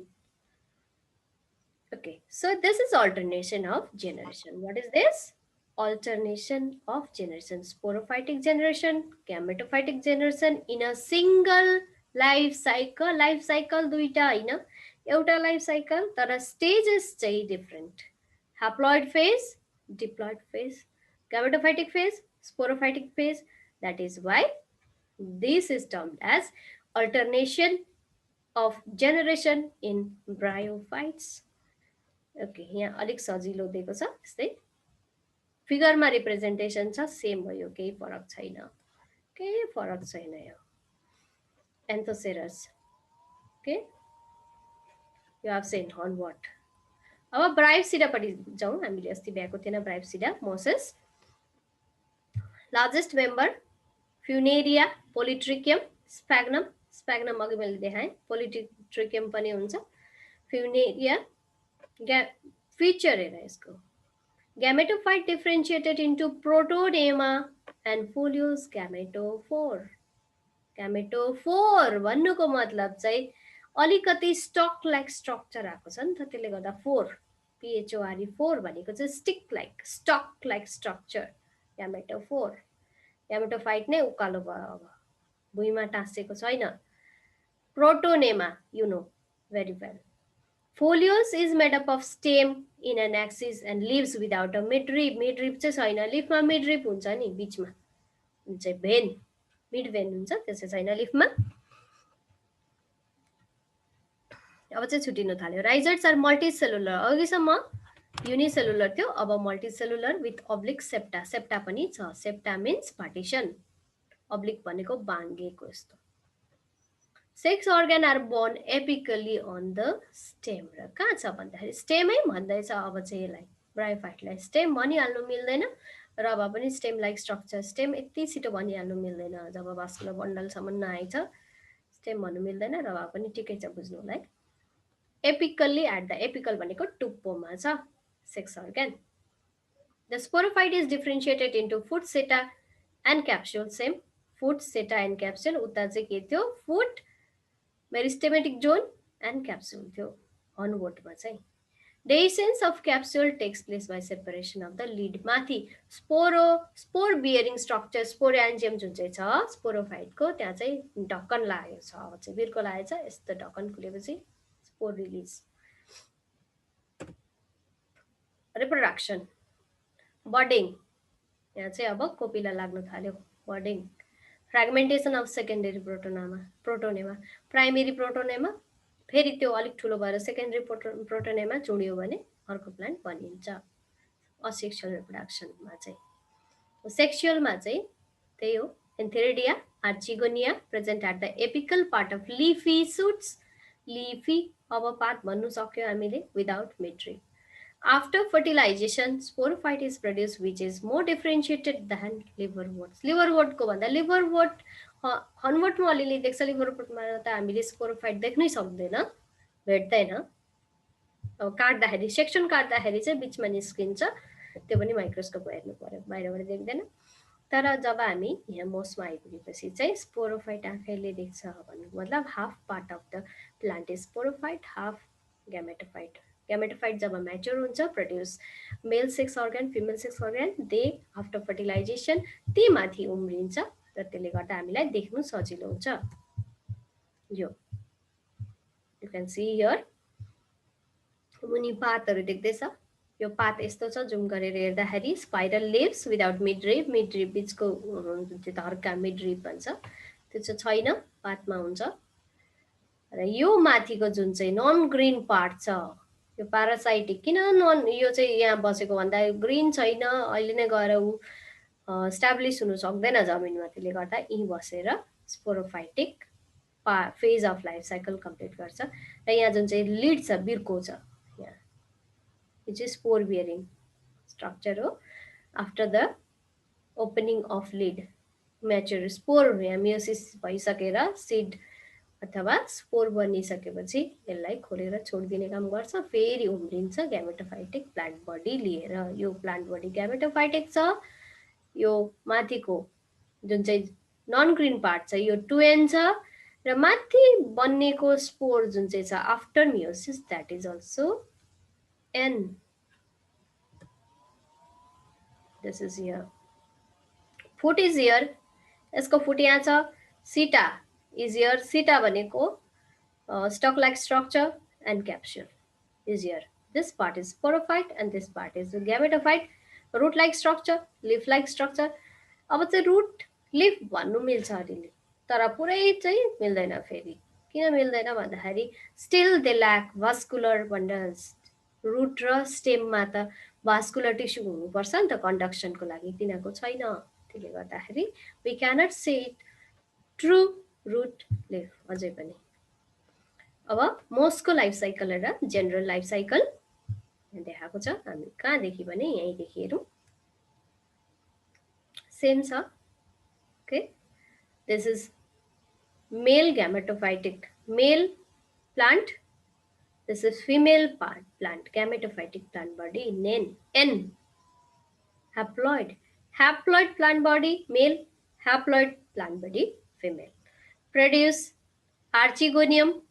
Okay, so this is alternation of generation. What is this? Alternation of generation. Sporophytic generation, gametophytic generation in a single life cycle. Life cycle दुईटा हैन, एउटा life cycle, तर stages चाहिँ different. Haploid phase, diploid phase, gametophytic phase, sporophytic phase. That is why this is termed as alternation of generation in bryophytes. Okay, यहाँ अलिक सजिलो दिएको छ, त्यस्तै फिगरमा रिप्रेजेन्टेसन छ, सेम भयो, केही फरक छैन, केही फरक छैन. यो anthoceros. Okay, you have seen hornwort. अब ब्रायोप्सिडापट्टि जाउँ. हामीले अस्ति भ्याएको थिएन bryopsida, mosses. Largest member funaria, polytrichum, sphagnum, sphagnum अघि मैले देखाएँ, पोलिट्रिकियम पनि हुन्छ। फ्युनेरिया फिचर हेर यसको, gametophyte differentiated into protonema and foliose gametophore। ग्यामेटोफोर भन्नुको मतलब चाहिँ अलिकति स्टक लाइक स्ट्रक्चर आएको छ नि त, त्यसले गर्दा फोर, PHORE 4 भनेको चाहिँ stick like, stalk like structure, gametophore. Gametophyte नै उकालो भयो, अब भुइँमा टाँसेको छैन। Protonema, you know very well। Foliose is made up of stem in an axis and leaves without a midrib। midrib चाहिँ छैन, लिफमा midrib हुन्छ नि बिचमा, चाहिँ भेन, मिड भेन हुन्छ, त्यसै छैन लिफमा। अब चाहिँ छुटिन थाल्यो। राइजर्स आर मल्टिसेलुलर, अघिसम्म युनिसेलुलर थियो, अब multicellular with oblique septa, septa पनि छ। सेप्टा मिन्स पार्टिसन, अब्लिक भनेको बाङ्गेको यस्तो। Sex organ are borne apically on the stem. र कहाँ छ भन्दाखेरि स्टेमै भन्दैछ अब चाहिँ यसलाई, ब्रायोफाइटलाई स्टेम भनिहाल्नु मिल्दैन, र अब पनि स्टेम लाइक स्ट्रक्चर, स्टेम यति छिटो भनिहाल्नु मिल्दैन, जब भास्कुलर बन्डलसम्म नआइछ स्टेम भन्नु मिल्दैन, र अब पनि ठिकै छ बुझ्नुलाई। एपिकल्ली एट द, एपिकल भनेको टुप्पोमा छ sex organ. The sporophyte is differentiated into foot, seta and capsule. Same foot, seta and capsule. उता चाहिँ के थियो, foot, meristematic zone and capsule थियो अनवोटमा चाहिँ। Dehiscence of capsule takes place by separation of the lead। माथि spore bearing structure, स्पोरेन्जियम जुन चाहिँ छ स्पोरोफाइटको, त्यहाँ चाहिँ ढक्कन लागेको छ, अब चाहिँ बिर्को लागेको छ, यस्तो ढक्कन खुलेपछि स्पोर रिलिज। रिप्रोडक्सन, बडिङ, यहाँ चाहिँ अब कोपिला लाग्न थाल्यो, budding. Fragmentation of secondary protonema, primary protonema, फेरि त्यो अलिक ठुलो भएर सेकेन्डरी प्रोटोनेमा चुड्यो भने अर्को प्लान्ट बनिन्छ। असेक्सुअल रिप्रोडक्सनमा चाहिँ, सेक्सुअलमा चाहिँ त्यही हो, antheridia, archegonia present at the apical part of leafy shoots. Leafy अब पात भन्नु सक्यो हामीले, without midrib. After fertilization, sporophyte is produced which is more differentiated than liverworts। liverwort को भन्दा liverwort हनवटमा अलिअलि देख्छ, लिभरवोटमा त हामीले स्पोरोफाइट देख्नै सक्दैन, भेट्दैन। अब काट्दाखेरि, सेक्सन काट्दाखेरि चाहिँ बिचमा निस्किन्छ, त्यो पनि माइक्रोस्कोपमा हेर्नु पर्यो, बाहिरबाट देख्दैन। तर जब हामी यहाँ मोसमा आइपुगेपछि चाहिँ स्पोरोफाइट आँखाले देख्छ भन्नु मतलब half part of the plant is sporophyte, half gametophyte. Gametophyte जब म्याच्योर हुन्छ, produce male sex organ, female sex organ, they after fertilization ती माथि उम्रिन्छ, र त्यसले गर्दा हामीलाई देख्नु सजिलो हुन्छ। यो यु क्यान सी हियर, मुनि पातहरू देख्दैछ, यो पात यस्तो छ, जुम गरेर हेर्दाखेरि spiral leaves without midrib, midrib बिचको त्यो धर्का मिडरिप भन्छ, त्यो चाहिँ छैन, पातमा हुन्छ। र यो माथिको जुन चाहिँ नन ग्रिन पार्ट छ, यो प्यारासाइटिक, किन नन, यो चाहिँ यहाँ बसेको भन्दा ग्रिन छैन, अहिले नै गएर ऊ स्ट्याब्लिस हुनु सक्दैन जमिनमा, त्यसले गर्दा यहीँ बसेर sporophytic phase of life cycle complete गर्छ। र यहाँ जुन चाहिँ लिड छ, बिर्को छ, यहाँ यो चाहिँ स्पोर बियरिङ स्ट्रक्चर हो। After the opening of lid, mature spore, यहाँ मियोसिस भइसकेर सिड अथवा स्पोर बनिसकेपछि यसलाई खोलेर छोडिदिने काम गर्छ, फेरि उम्रिन्छ ग्यामेटोफाइटिक प्लान्ट बडी लिएर। यो प्लान्ट बडी ग्यामेटोफाइटिक छ, यो माथिको जुन चाहिँ नन ग्रिन पार्ट छ यो 2n छ, र माथि बन्नेको स्पोर जुन चाहिँ छ after meiosis, that is also n। This is here, foot is here, यसको फुट यहाँ छ, सिटा इज हियर, सिटा भनेको stalk like structure and capsule is here. This part is sporophyte and this part is gametophyte. Root like structure, leaf like structure. अब चाहिँ root leaf भन्नु मिल्छ अलिअलि, तर पुरै चाहिँ मिल्दैन। फेरि किन मिल्दैन भन्दाखेरि still they lack vascular bundles. Root र स्टेममा त भास्कुलर टिस्यु हुनुपर्छ नि त कन्डक्सनको लागि, तिनीहरूको छैन, त्यसले गर्दाखेरि we cannot say it true root leaf अझै पनि। अब मोसको लाइफ साइकल र जेनरल लाइफ साइकल देखाएको छ, हामी कहाँदेखि भने यहीँदेखि हेरौँ, सेम छ। Okay, This is male gametophytic male plant. This is female plant, gametophytic plant body, N. Haploid. Haploid plant body, male. Haploid plant body, female. Produce archegonium,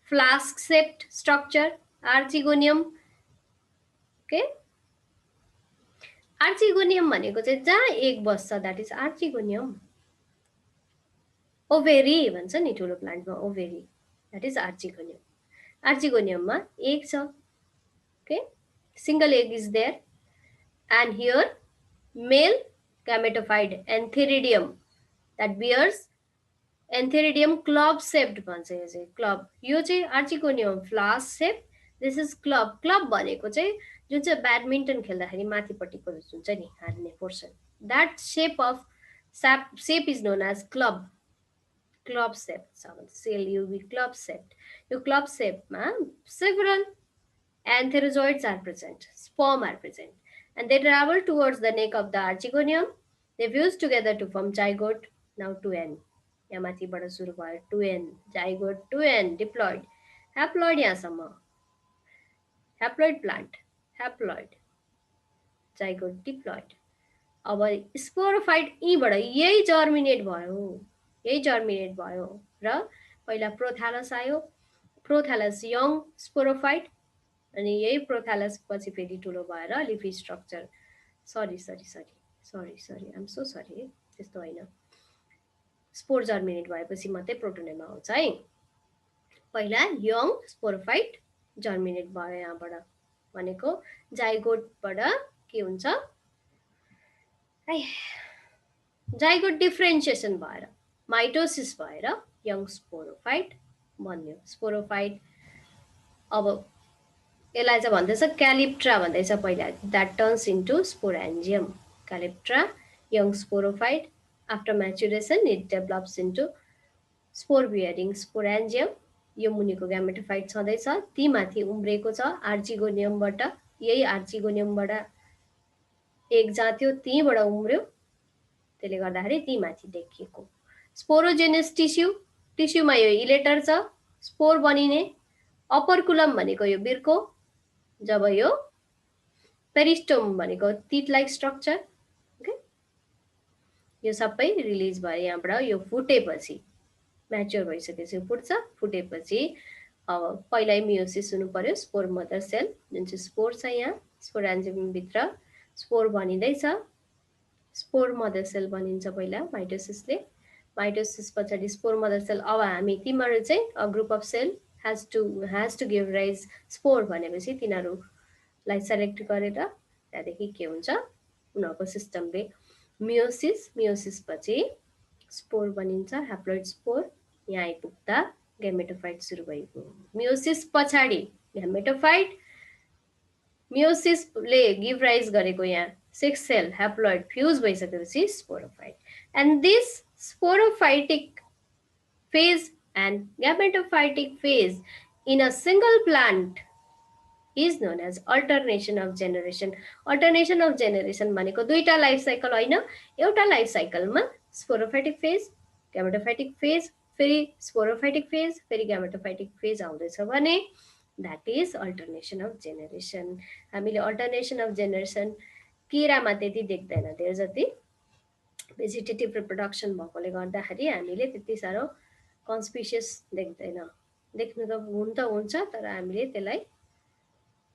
flask-shaped structure, archegonium. Okay. Archegonium भनेको चाहिँ जहाँ एक बस्छ, that is archegonium. Ovary भन्छ नि ठुलो प्लान्टमा, ovary, that is archegonium. Archegoniumमा egg छ. Okay, single egg is there, and here male gametophyte antheridium that bears antheridium club shaped भन्छ यो चाहिँ club. यो चाहिँ archegonium flask shape. This is club. Club भनेको चाहिँ जुन चाहिँ ब्याडमिन्टन खेल्दाखेरि माथिपट्टिको हुन्छ नि हान्ने portion, that shape of shape is known as club. Club shape. CLUB, club shape. यो club shape मा several antherozoids are present, sperm are present, and they travel towards the neck of the archegonium. They fuse together to form zygote. Now 2N. यहाँ माथिबाट सुरु भयो 2N, zygote 2N, diploid, haploid यहाँसम्म, haploid plant, haploid, zygote, diploid. अब sporophyte यहीबाट यही germinate भयो र पहिला प्रोथ्यालस आयो, प्रोथ्यालस यङ स्पोरोफाइट, अनि यही प्रोथ्यालस पछि फेरि ठुलो भएर leafy structure, sorry I'm so sorry, त्यस्तो होइन, स्पोर जर्मिनेट भएपछि मात्रै प्रोटोनेमा आउँछ है। पहिला यङ स्पोरोफाइट जर्मिनेट भयो यहाँबाट, भनेको जाइगोटबाट के हुन्छ, जाइगोट डिफ्रेन्सिएसन भएर माइटोसिस भएर यङ स्पोरोफाइट बन्यो। स्पोरोफाइट अब यसलाई चाहिँ भन्दैछ क्यालिप्ट्रा भन्दैछ पहिला, that turns into sporangium, calyptra young sporophyte. After maturation, it develops into spore bearing sporangium. यो मुनिको gametophyte छँदैछ, ती माथि उम्रेको छ आर्चिगोनियमबाट, यही आर्चिगोनियमबाट एक जात्यो, तीबाट उम्र्यो, त्यसले गर्दाखेरि ती माथि देखिएको स्पोरोजेनस टिस्युमा यो इलेटर छ, स्पोर बनिने, अपर्कुलम भनेको यो बिर्को, जब यो पेरिस्टोम भनेको टिट लाइक स्ट्रक्चर, यो सबै रिलिज भयो यहाँबाट, यो फुटेपछि म्याच्योर भइसकेपछि फुट्छ, फुटेपछि अब पहिल्यै मियोसिस हुनु पर्यो, स्पोर मदर सेल जुन चाहिँ स्पोर छ यहाँ स्पोरेन्जियम भित्र स्पोर बनिँदैछ, स्पोर मदर सेल बनिन्छ पहिला माइटोसिसले, माइटोसिस पछाडि स्पोर मदर सेल. अब हामी तिमीहरू चाहिँ a group of cell has to give rise spore भनेपछि तिनीहरूलाई सेलेक्ट गरेर त्यहाँदेखि के हुन्छ उनीहरूको सिस्टमले मियोसिस पछि स्पोर बनिन्छ, ह्याप्लोइड स्पोर, यहाँ आइपुग्दा गेमेटोफाइट सुरु भएको, मियोसिस पछाडि गेमेटोफाइट, मियोसिसले गिभ राइज गरेको यहाँ 6 सेल ह्याप्लोइड फ्युज भइसकेपछि sporophyte. And this sporophytic phase and gametophytic phase in a single plant is known as alternation of generation. Alternation of generation भनेको दुईटा लाइफ साइकल होइन, एउटा लाइफ साइकलमा sporophytic phase, gametophytic phase, फेरि sporophytic phase, फेरि gametophytic phase आउँदैछ भने that is alternation of generation. हामीले alternation of generation किरामा त्यति देख्दैन, धेरै जति भेजिटेटिभ रिप्रोडक्सन भएकोले गर्दाखेरि हामीले त्यति साह्रो कन्स्पिसियस देख्दैन, देख्नु त हुन्छ तर हामीले त्यसलाई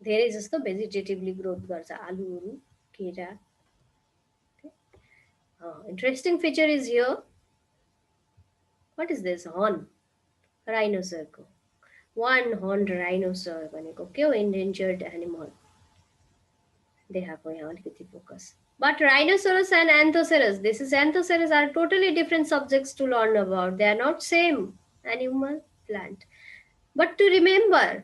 धेरै जस्तो भेजिटेटिभली ग्रोथ गर्छ, आलुहरू, केरा. Interesting feature is here. What is this? Horn, राइनोसरको वान हर्न राइनोसर भनेको के हो? इन्डेन्जर्ड एनिमल देखाएको यहाँ अलिकति focus. But rhinoceros and anthoceros, this is anthoceros, are totally different subjects to learn about. They are not same animal, plant. But to remember,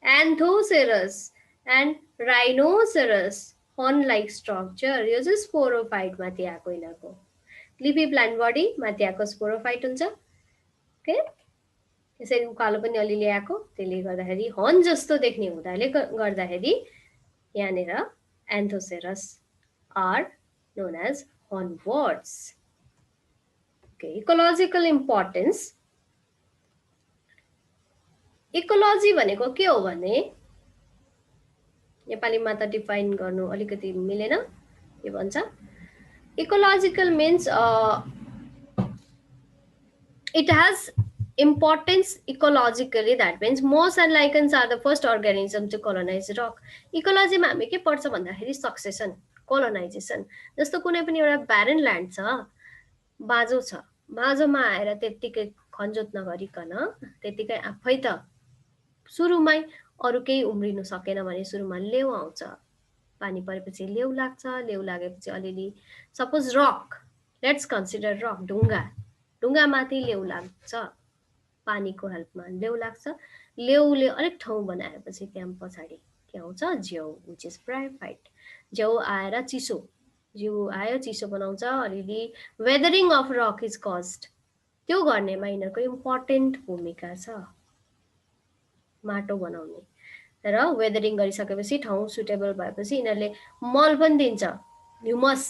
anthoceros and rhinoceros horn-like structure, यो चाहिँ sporophyte माथि आएको यिनीहरूको. Leafy plant body माथि आएको sporophyte हुन्छ. Okay, यसरी उकालो पनि अलिअलि आएको, त्यसले गर्दाखेरि हर्न जस्तो देख्ने हुँदाले गर्दाखेरि यहाँनिर anthoceros are known as hornworts. Okay, ecological importance. Ecology भनेको के हो भने नेपालीमा त डिफाइन गर्नु अलिकति मिलेन के भन्छ ecological means it has importance ecologically. That means moss and lichens are the first organism to colonize rock. Ecology मा हामी के पढ्छ भन्दाखेरि सक्सेसन कोलोनाइजेसन जस्तो कुनै पनि एउटा ब्यारन ल्यान्ड छ बाँझो छ बाँझोमा आएर त्यतिकै खनजोत नगरिकन त्यतिकै आफै त सुरुमै अरु केही उम्रिनु सकेन भने सुरुमा लेउ आउँछ पानी परेपछि लेउ लाग्छ लेउ लागेपछि अलिअलि suppose rock let's consider rock ढुङ्गामाथि लेउ लाग्छ पानीको हेल्पमा लेउ लाग्छ लेउले अलिक ठाउँ बनाएपछि त्यहाँ पछाडि के आउँछ झ्याउ विच इज ब्रायोफाइट झ्याउ आएर चिसो झ्याउ आयो चिसो बनाउँछ अलिअलि weathering of rock is caused त्यो गर्नेमा यिनीहरूको इम्पोर्टेन्ट भूमिका छ माटो बनाउने र वेदरिङ गरिसकेपछि ठाउँ सुटेबल भएपछि यिनीहरूले मल पनि दिन्छ ह्युमस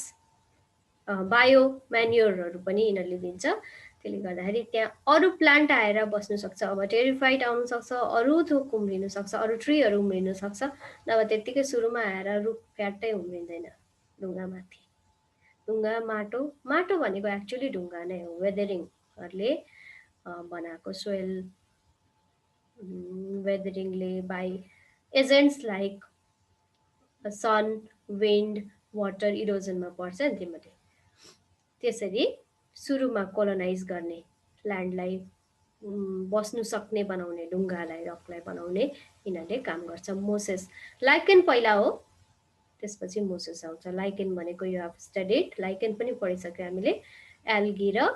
बायो म्यान्युरहरू पनि यिनीहरूले दिन्छ त्यसले गर्दाखेरि त्यहाँ अरू प्लान्ट आएर बस्नु सक्छ अब टेरिफाइट आउनु सक्छ अरू थोक उम्रिनु सक्छ अरू ट्रीहरू उम्रिनु सक्छ नभए त्यतिकै सुरुमा आएर रुख फ्याट्टै उम्रिँदैन ढुङ्गामाथि ढुङ्गा माटो माटो भनेको एक्चुअली ढुङ्गा नै हो वेदरिङहरूले बनाएको सोइल वेदरिङले by agents like sun wind water इरोजनमा पर्छ नि तीमध्ये त्यसरी सुरुमा कोलोनाइज गर्ने ल्यान्डलाई बस्नु सक्ने बनाउने ढुङ्गालाई रकलाई बनाउने यिनीहरूले काम गर्छ मोसेस लाइकेन पहिला हो त्यसपछि मोसेस आउँछ लाइकेन भनेको यु हेभ स्टडीड लाइकेन पनि पढिसक्यो हामीले एल्गी र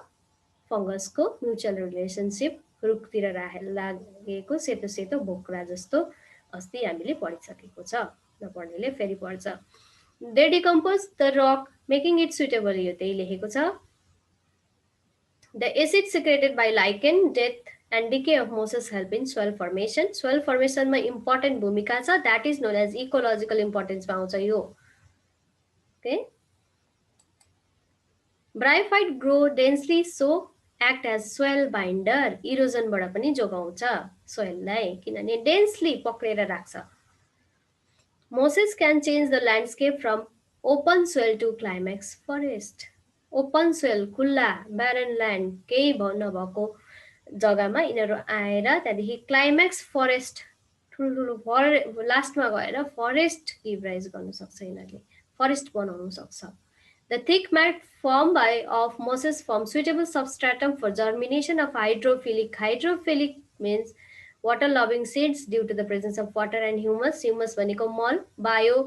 फंगसको म्युचुअल रिलेसनशिप रुखतिर लागेको सेतो सेतो बोक्रा जस्तो अस्ति हामीले पढिसकेको छ नपढ्नेले फेरि पढ्छ they decompose the rock making it suitable यो त्यही लेखेको छ The acid secreted by lichen, death and decay of mosses help in soil formation. Soil formation मा important भूमिका छ that is known as ecological importance मा आउँछ यो okay bryophyte grow densely so act as soil binder erosion बाट पनि जोगाउँछ soil लाई किनभने densely पक्रेर राख्छ mosses can change the landscape from open soil to climax forest open soil खुल्ला ब्यारन ल्यान्ड केही नभएको जग्गामा यिनीहरू आएर त्यहाँदेखि क्लाइम्याक्स फरेस्ट ठुल्ठुलो लास्टमा गएर फरेस्ट गिभ राइज गर्न सक्छ यिनीहरूले फरेस्ट बनाउन सक्छ the thick mat form by of mosses form suitable substratum for germination of hydrophilic means water loving seeds due to the presence of water and humus भनेको मल बायो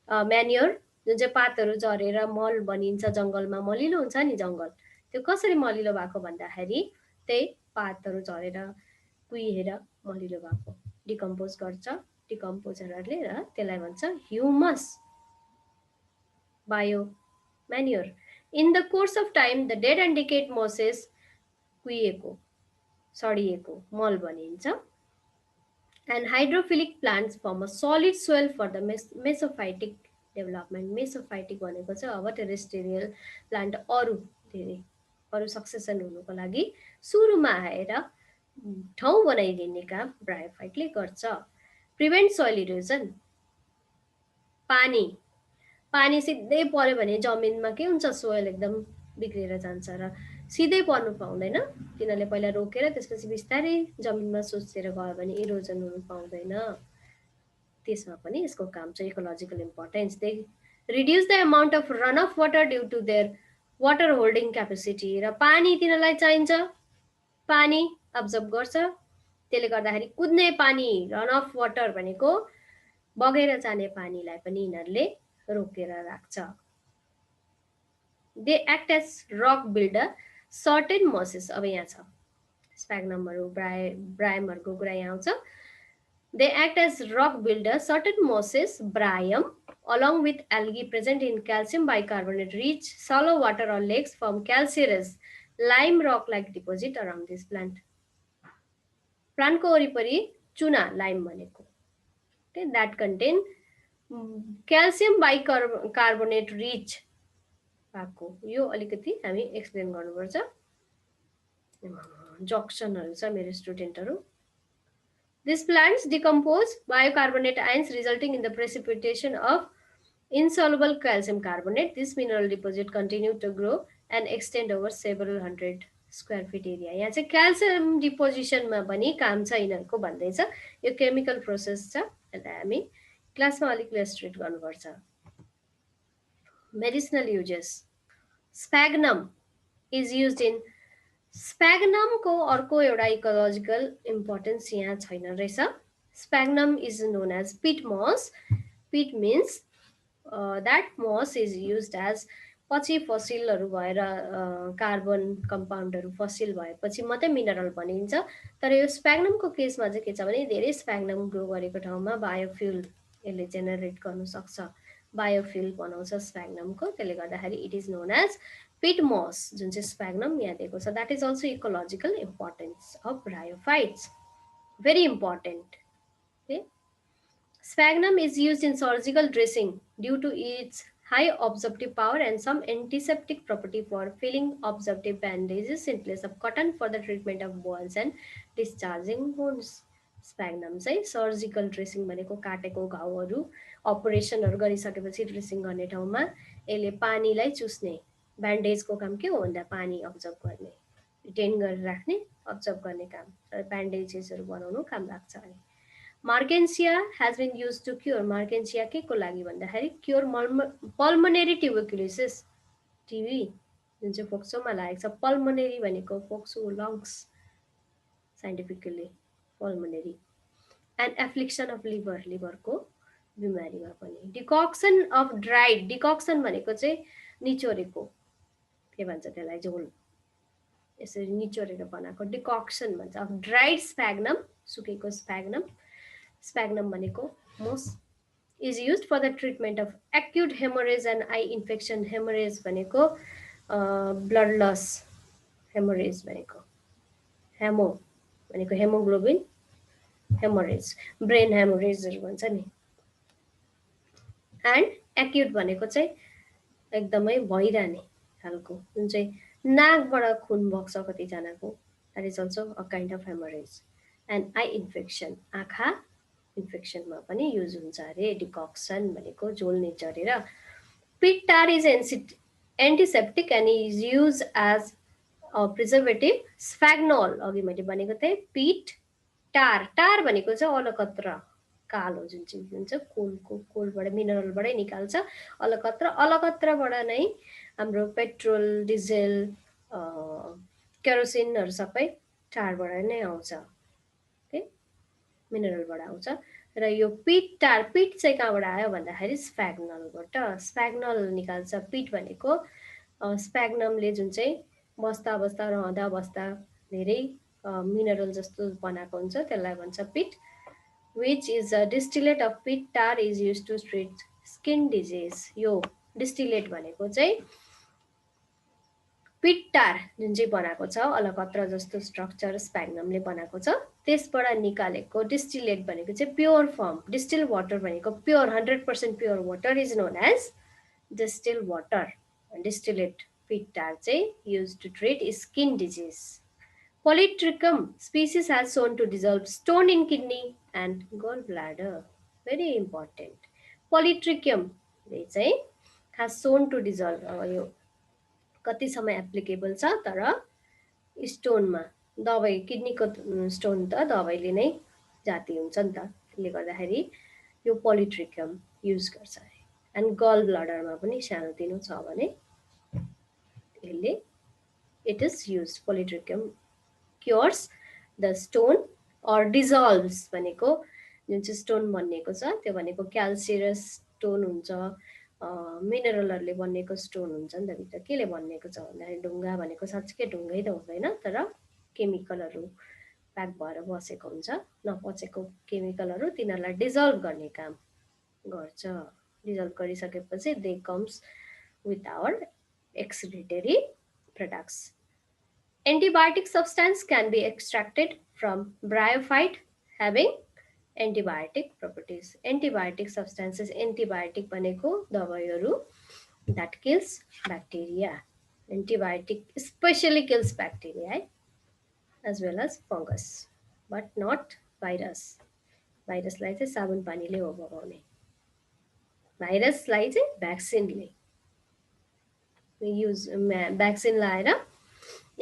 म्यान्योर जुन चाहिँ पातहरू झरेर मल बनिन्छ जङ्गलमा मलिलो हुन्छ नि जङ्गल त्यो कसरी मलिलो भएको भन्दाखेरि त्यही पातहरू झरेर कुहिएर मलिलो भएको डिकम्पोज गर्छ डिकम्पोजरहरूले र त्यसलाई भन्छ humus bio manure in the course of time the dead and decayed mosses कुहिएको सडिएको मल बनिन्छ and hydrophilic plants form a solid soil for the mesophytic development mesophytic भनेको चाहिँ अब टेरेस्ट्रियल प्लान्ट अरू सक्सेसन हुनुको लागि सुरुमा आएर ठाउँ बनाइदिने काम ब्रायोफाइटले गर्छ प्रिभेन्ट सोइल इरोजन पानी सिधै पर्यो भने जमिनमा के हुन्छ सोइल एकदम बिग्रेर जान्छ र सिधै पर्नु पाउँदैन तिनीहरूले पहिला रोकेर त्यसपछि बिस्तारै जमिनमा सोचेर गयो भने इरोजन हुनु पाउँदैन त्यसमा पनि यसको काम छ ecological importance they reduce the amount of run off water due to their water holding capacity र पानी तिनीहरूलाई चाहिन्छ पानी अब्जर्भ गर्छ त्यसले गर्दाखेरि कुद्ने पानी रन अफ वाटर भनेको बगेर जाने पानीलाई पनि यिनीहरूले रोकेर राख्छ they act as rock builder certain mosses अब यहाँ छ स्प्याग्नमहरू ब्रायमहरूको कुरा यहाँ आउँछ They act as rock builders. Certain mosses, bryum, along with algae present in calcium bicarbonate rich shallow water or lakes form calcareous lime rock-like deposit around this plant. Plant को वरिपरि चुना lime भनेको. Okay, that contain calcium bicarbonate rich भएको यो अलिकति हामी explain गर्नुपर्छ जक्सनहरु छ मेरो स्टुडेन्टहरु. These plants decompose biocarbonate ions resulting in the precipitation of insoluble calcium carbonate. This mineral deposit continue to grow and extend over several hundred square feet area. यहाँ चाहिँ calcium डिपोजिसनमा पनि काम छ यिनीहरूको भन्दैछ. यो केमिकल प्रोसेस छ, यसलाई हामी क्लासमा अलिक इलस्ट्रेट गर्नुपर्छ. Medicinal uses. Sphagnum is used in स्प्याग्नमको अर्को एउटा इकोलोजिकल इम्पोर्टेन्स यहाँ छैन रहेछ. स्प्याग्नम इज नोन एज पिट मस. पिट मिन्स द्याट मस इज युज्ड एज पछि फसिलहरू भएर कार्बन कम्पाउन्डहरू फसिल भएपछि मात्रै मिनरल बनिन्छ. तर यो स्प्याग्नमको केसमा चाहिँ के छ भने धेरै स्प्याग्नम ग्रो गरेको ठाउँमा बायोफ्युल यसले जेनेरेट गर्न सक्छ. बायोफ्युल बनाउँछ स्प्याग्नमको. त्यसले गर्दाखेरि it is known as pit moss जुन चाहिँ स्प्याग्नम यहाँ दिएको छ. that is also ecological importance of bryophytes, very important. Okay, sphagnum is used in surgical dressing due to its high absorptive power and some antiseptic property for filling absorptive bandages in place of cotton for the treatment of boils and discharging wounds. स्प्याग्नम चाहिँ surgical dressing भनेको काटेको घाउहरू अपरेसनहरू गरिसकेपछि dressing गर्ने ठाउँमा यसले पानीलाई चुस्ने. ब्यान्डेजको काम के हो भन्दा पानी अब्जर्भ गर्ने, रिटेन गरेर राख्ने, अब्जर्भ गर्ने काम. ब्यान्डेजेसहरू बनाउनु काम लाग्छ. अनि marchantia has been used to cure. Marchantia के को लागि भन्दाखेरि क्योर पल्मोनेरी ट्युबरक्युलोसिस, टिबी जुन चाहिँ फोक्सोमा लागेको छ. पल्मोनेरी भनेको फोक्सो lungs scientifically pulmonary. And affliction of liver, लिभरको बिमारीमा पनि. Decoction of dried. डिकक्सन भनेको चाहिँ निचोरेको, के भन्छ त्यसलाई, झोल यसरी निचोरेर बनाएको डिकक्सन भन्छ. अफ ड्राइड स्प्याग्नम, सुकेको स्प्याग्नम. स्प्याग्नम भनेको moss is used for the treatment of acute haemorrhage and eye infection. Haemorrhage भनेको ब्लड लस, हेमोरेज भनेको हेमो भनेको हेमोग्लोबिन, हेमोरेज ब्रेन हेमोरेजहरू भन्छ नि. एन्ड एक्युट भनेको चाहिँ एकदमै भइरहने खालको, जुन चाहिँ नाकबाट खुन बग्छ कतिजनाको. That is also a kind of haemorrhage. And eye infection, आँखा इन्फेक्सनमा पनि युज हुन्छ अरे डिकक्सन भनेको, झोल निचोरेर. Peat tar is antiseptic and is use as preservative. Sphagnol अघि मैले भनेको थिएँ. पिट टार, टार भनेको चाहिँ अलकत्र, कालो जुन चाहिँ हुन्छ कोलको, कोलबाट मिनरलबाटै निकाल्छ. अलकत्र, अलकत्रबाट नै हाम्रो पेट्रोल, डिजेल, केरोसिनहरू सबै टारबाट नै आउँछ. ओके, मिनरलबाट आउँछ. र यो पिट टार, पिट चाहिँ कहाँबाट आयो भन्दाखेरि स्फ्याग्नलबाट. स्फ्याग्नल निकाल्छ. पिट भनेको स्फ्याग्नमले जुन चाहिँ बस्दा बस्दा रहँदा बस्दा धेरै मिनरल जस्तो बनाएको हुन्छ, त्यसलाई भन्छ पिट. which is a distillate of pit tar is used to treat skin disease. यो distillate भनेको चाहिँ पिट टार जुन चाहिँ बनाएको छ, अलकत्र जस्तो स्ट्रक्चर स्प्याग्नमले बनाएको छ, त्यसबाट निकालेको डिस्टिलेट भनेको चाहिँ प्योर फर्म. डिस्टिल वाटर भनेको pure 100% pure water is known as distil water. Distillate peat tar चाहिँ use to treat skin disease. Polytrichum species has shown to dissolve stone in kidney and gallbladder. Very important. Polytrichum चाहिँ has shown to dissolve. अब यो कति समय applicable छ, तर स्टोनमा दबाई, किडनीको स्टोन त दबाईले नै जाति हुन्छ नि त. त्यसले गर्दाखेरि यो पोलिट्रिकम युज गर्छ. एन्ड गल ब्लडरमा पनि सानोतिनो छ भने यसले it is use. Polytrichum cures the stone or dissolves भनेको जुन चाहिँ स्टोन बनिएको छ त्यो भनेको क्याल्सियस स्टोन हुन्छ, मिनरलहरूले बनिएको स्टोन हुन्छ नि त भित्र. केले बनिएको छ भन्दाखेरि ढुङ्गा भनेको साँच्चै ढुङ्गै त हुँदैन, तर केमिकलहरू प्याक भएर बसेको हुन्छ. नपचेको केमिकलहरू तिनीहरूलाई डिजल्भ गर्ने काम गर्छ. डिजल्भ गरिसकेपछि they comes with our excretory products. Antibiotic substance can be extracted from bryophyte having antibiotic properties. Antibiotic substances, antibiotic भनेको दबाईहरू that kills bacteria. Antibiotic especially kills bacteria है. as well as fungus, but not virus. भाइरसलाई चाहिँ साबुन पानीले हो भगाउने, भाइरसलाई चाहिँ भ्याक्सिनले use vaccine लाएर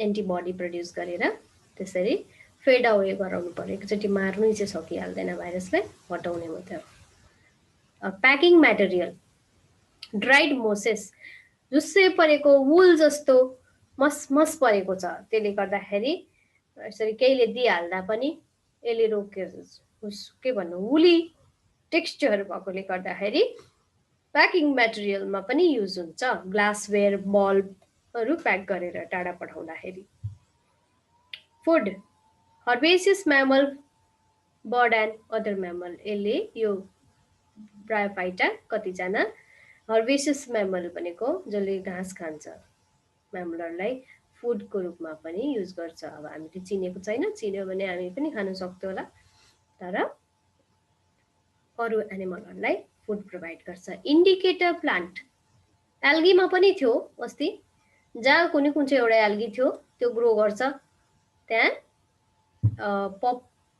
एन्टिबडी प्रड्युस गरेर त्यसरी फेड अवे गराउनु पर्यो, एकचोटि मार्नु चाहिँ सकिहाल्दैन भाइरसलाई, हटाउने मात्रै हो। प्याकिङ म्याटेरियल ड्राइड मोसेस, जुस्से परेको वुल जस्तो मस परेको छ, त्यसले गर्दाखेरि यसरी केहीले दिइहाल्दा पनि यसले के भन्नु वुली टेक्स्चर भएकोले गर्दाखेरि प्याकिङ मेटेरियलमा पनि युज हुन्छ, ग्लासवेयर बल्बहरू प्याक गरेर टाढा पठाउँदाखेरि। Food herbaceous mammal, bird and other mammal, यसले यो ब्रायोफाइटा कतिजना हर्बेसियस म्यामल भनेको जसले घाँस खान्छ म्यामलहरूलाई फुडको रूपमा पनि युज गर्छ। अब हामीले चिनेको छैन, चिन्यो भने हामी पनि खान सक्छौँ होला, तर अरू एनिमलहरूलाई फुड प्रोभाइड गर्छ। इन्डिकेटर प्लान्ट एल्गीमा पनि थियो अस्ति, जहाँ कुनै चाहिँ एउटा एल्गी थियो त्यो ग्रो गर्छ, त्यहाँ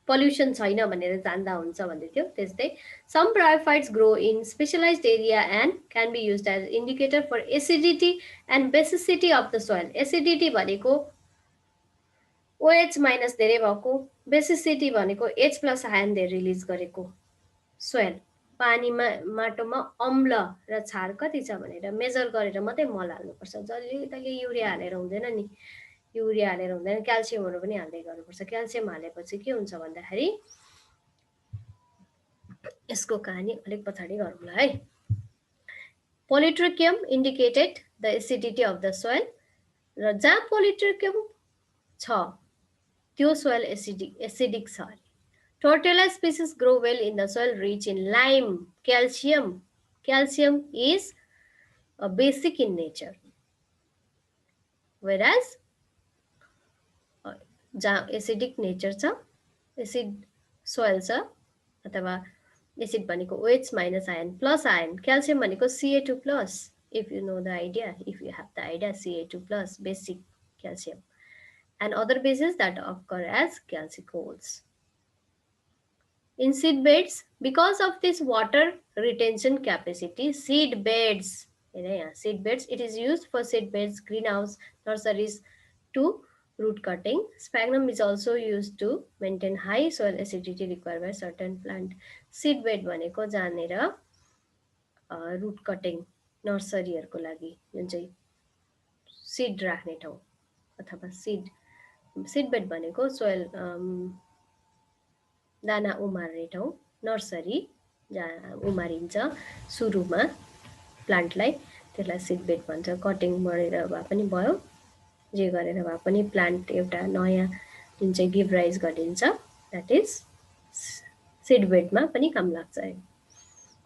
पल्युसन छैन भनेर जान्दा हुन्छ भन्दै थियो। त्यस्तै some bryophytes grow in specialised area and can be used as indicator for acidity and basicity of the soil. Acidity भनेको OH- धेरै भएको, बेसिसिटी भनेको H+ आयन धेरै रिलिज गरेको सोइल, पानीमा माटोमा अम्ल र क्षार कति छ भनेर मेजर गरेर मात्रै मल हाल्नुपर्छ। जहिले तहिले युरिया हालेर हुँदैन नि, युरिया हालेर हुँदैन, क्याल्सियमहरू पनि हाल्दै गर्नुपर्छ। क्याल्सियम हालेपछि के हुन्छ भन्दाखेरि यसको कहानी अलिक पछाडि गरौँला है। Polytrichum indicated the acidity of the soil, र जहाँ पोलिट्रिकियम छ त्यो सोइल एसिडिक छ। Tortilla species grow well in the soil rich in lime, calcium. Calcium is a basic in nature. Whereas, जहाँ acidic nature छ, acid soil छ, अथवा acid भनेको OH- ion plus ion, calcium भनेको Ca2+. If you know the idea, if you have the idea, Ca2+, basic calcium, and other bases that occur as calcicols. In seed beds, because of this water retention capacity, seed beds, it is used for seed beds, greenhouse, nurseries to root cutting. Sphagnum is also used to maintain high soil acidity required by certain plant. Seed bed भनेको जहाँनिर root cutting नर्सरीहरूको लागि जुन चाहिँ seed राख्ने ठाउँ अथवा seed bed भनेको soil दाना उमार्ने ठाउँ, नर्सरी जहाँ उमारिन्छ सुरुमा प्लान्टलाई, त्यसलाई सिड बेड भन्छ। कटिङ गरेर भए पनि भयो, जे गरेर भए पनि प्लान्ट एउटा नयाँ जुन चाहिँ गिभ राइज गरिन्छ, द्याट इज सिड बेडमा पनि काम लाग्छ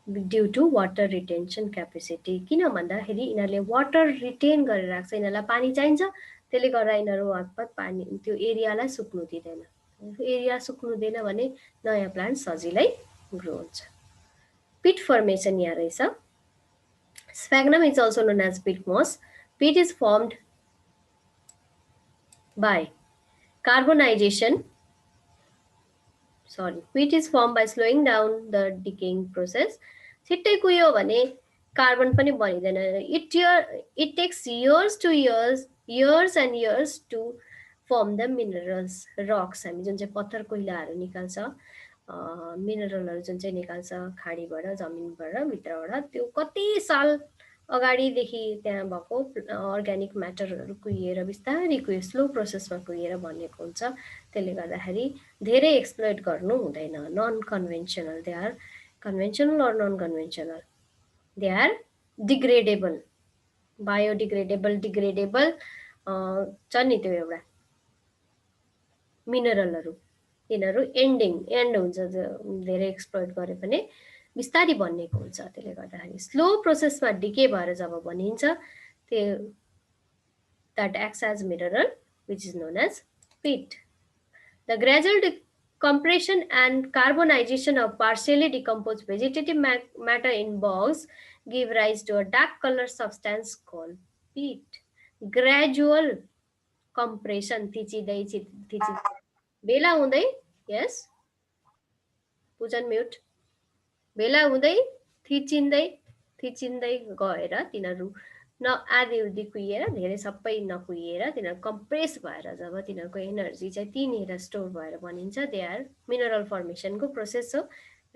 due to water retention capacity. किन भन्दाखेरि यिनीहरूले वाटर रिटेन गरेर राख्छ, यिनीहरूलाई पानी चाहिन्छ, त्यसले गर्दा यिनीहरू हतपत पानी त्यो एरियालाई सुक्नु दिँदैन। एरिया सुक्नु दिएन भने नयाँ प्लान्ट सजिलै ग्रो हुन्छ। पिट फर्मेसन यहाँ रहेछ। Sphagnum is also known as peat moss. Peat is formed by carbonization. Peat is formed by slowing down the decaying process. छिट्टै कुहियो भने कार्बन पनि बनिँदैन। It takes years and years to form the minerals, rocks, हामी जुन चाहिँ पत्थर कोइलाहरू निकाल्छ, मिनरलहरू जुन चाहिँ निकाल्छ खाडीबाट, जमिनबाट, भित्रबाट, त्यो कति साल अगाडिदेखि त्यहाँ भएको अर्ग्यानिक म्याटरहरू कुहिएर बिस्तारै कुहियो, स्लो प्रोसेसमा कुहिएर बनेको हुन्छ। त्यसले गर्दाखेरि धेरै एक्सप्लोइट गर्नु हुँदैन। Non conventional, they are conventional or non conventional, they are degradable, biodegradable, degradable छ नि त्यो एउटा मिनरलहरू, यिनीहरू एन्ड हुन्छ, धेरै एक्सप्लोइट गरे पनि बिस्तारै बनिएको हुन्छ। त्यसले गर्दाखेरि स्लो प्रोसेसमा डिके भएर जब बनिन्छ, त्यो that acts as mineral which is known as peat. द ग्रेजुअल compression and carbonization of partially decomposed vegetative matter in bogs give rise to a dark color substance called peat. Gradual compression थिचिँदै थिचिँदै भेला हुँदै यस पुजन mute भेला हुँदै थिचिँदै थिचिँदै गएर तिनीहरू न आधी उधी कुहिएर धेरै सबै नकुहिएर तिनीहरू कम्प्रेस भएर जब तिनीहरूको एनर्जी चाहिँ त्यहीँनिर स्टोर भएर बनिन्छ दे आर मिनरल फर्मेसनको प्रोसेस हो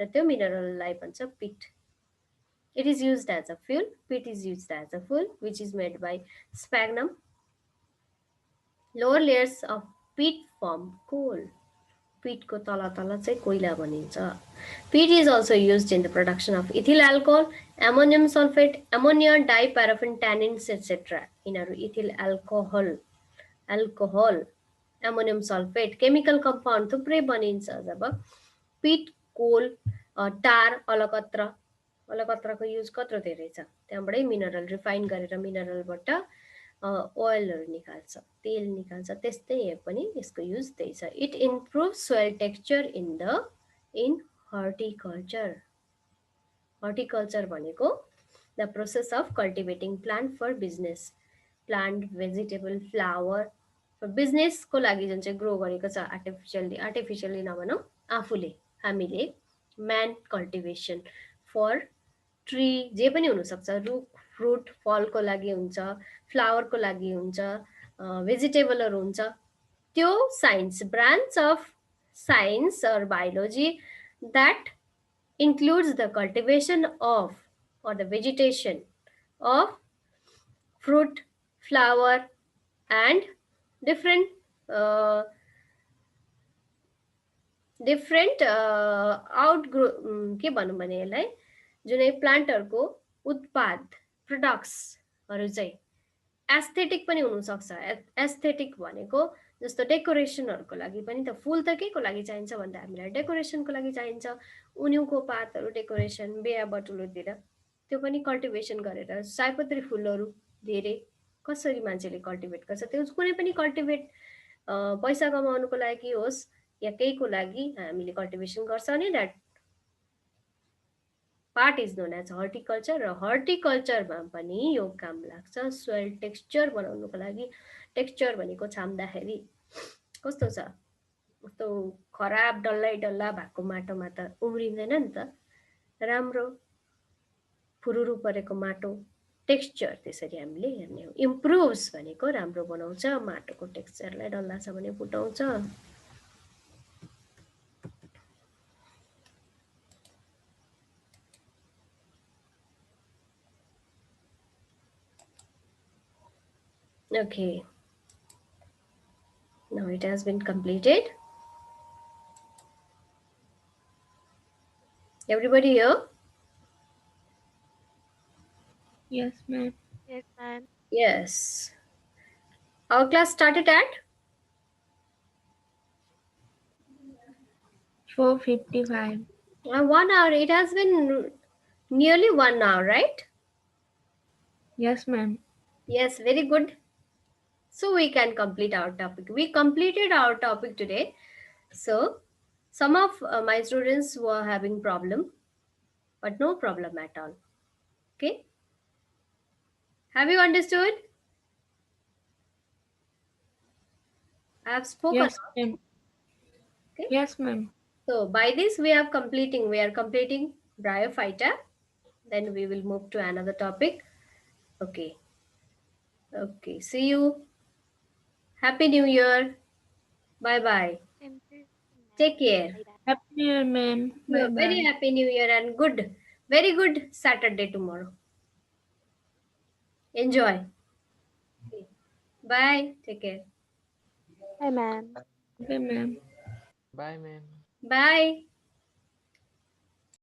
र त्यो मिनरललाई भन्छ पिट. It is used as a fuel. Peat is used as a fuel, which is made by sphagnum. Lower layers of peat form coal. Peat ko tala tala chai koila baniन्छ. Peat is also used in the production of ethyl alcohol, ammonium sulfate, ammonia, diparaffin, tannins, etc. यिनीहरू ethyl alcohol, ammonium sulfate, chemical compound थुप्रै बनिन्छ जब peat, coal, tar, अलकत्राको use कत्रो धेरै छ. त्यहाँबाटै mineral refine गरेर मिनरलबाट ओइलहरू निकाल्छ, तेल निकाल्छ. त्यस्तै पनि यसको युज त्यही छ. It improve soil texture in horticulture. Horticulture भनेको the process of cultivating plant for business. Plant, vegetable, flower for बिजनेसको लागि जुन चाहिँ ग्रो गरेको छ आर्टिफिसियली नभनौँ, आफूले हामीले म्यान कल्टिभेसन फर ट्री जे पनि हुनसक्छ, रुख, फ्रुट, फलको लागि हुन्छ, फ्लावरको लागि हुन्छ, भेजिटेबलहरू हुन्छ. त्यो science, branch of science or biology that includes the cultivation of or the vegetation of fruit, flower and different के भनौँ भने यसलाई जुनै प्लान्टहरूको उत्पाद प्रोडक्ट्सहरू चाहिँ एस्थेटिक पनि हुनसक्छ. एस्थेटिक भनेको जस्तो डेकोरेसनहरूको लागि पनि त फुल त के को लागि चाहिन्छ भन्दा हामीलाई डेकोरेसनको लागि चाहिन्छ. उनिउँको पातहरू डेकोरेसन, बिहा बटुलोतिर त्यो पनि कल्टिभेसन गरेर, सयपत्री फुलहरू धेरै कसरी मान्छेले कल्टिभेट गर्छ, त्यो कुनै पनि कल्टिभेट पैसा कमाउनुको लागि होस् या केहीको लागि हामीले कल्टिभेसन गर्छ भने that part is known as horticulture. र हर्टिकल्चरमा पनि यो काम लाग्छ सोइल टेक्सचर बनाउनुको लागि. टेक्सचर भनेको छाम्दाखेरि कस्तो छ, कस्तो खराब डल्लै डल्ला भएको माटोमा त उम्रिँदैन नि त. राम्रो फुरुरु परेको माटो टेक्सचर त्यसरी हामीले हेर्ने हो. इम्प्रुभ्स भनेको राम्रो बनाउँछ, माटोको टेक्सचरलाई डल्ला छ भने फुटाउँछ. Okay, now it has been completed. Everybody here? Yes, ma'am. Yes, ma'am. Yes. Our class started at 4:55. 1 hour. It has been nearly 1 hour, right? Yes, ma'am. Yes, very good. So we can complete our topic. We completed our topic today. So some of my students were having problem, but no problem at all. Okay. Have you understood? I have spoken. Yes, ma'am. Okay. Yes, ma'am. So by this we are completing bryophyta. Then we will move to another topic. Okay. Okay. See you. Happy New Year. Bye bye. Take care. Happy New Year, ma'am. Bye bye. Very happy New Year and very good Saturday tomorrow. Enjoy. Okay. Bye. Take care. Bye, ma'am. Bye, ma'am. Bye, ma'am. Bye.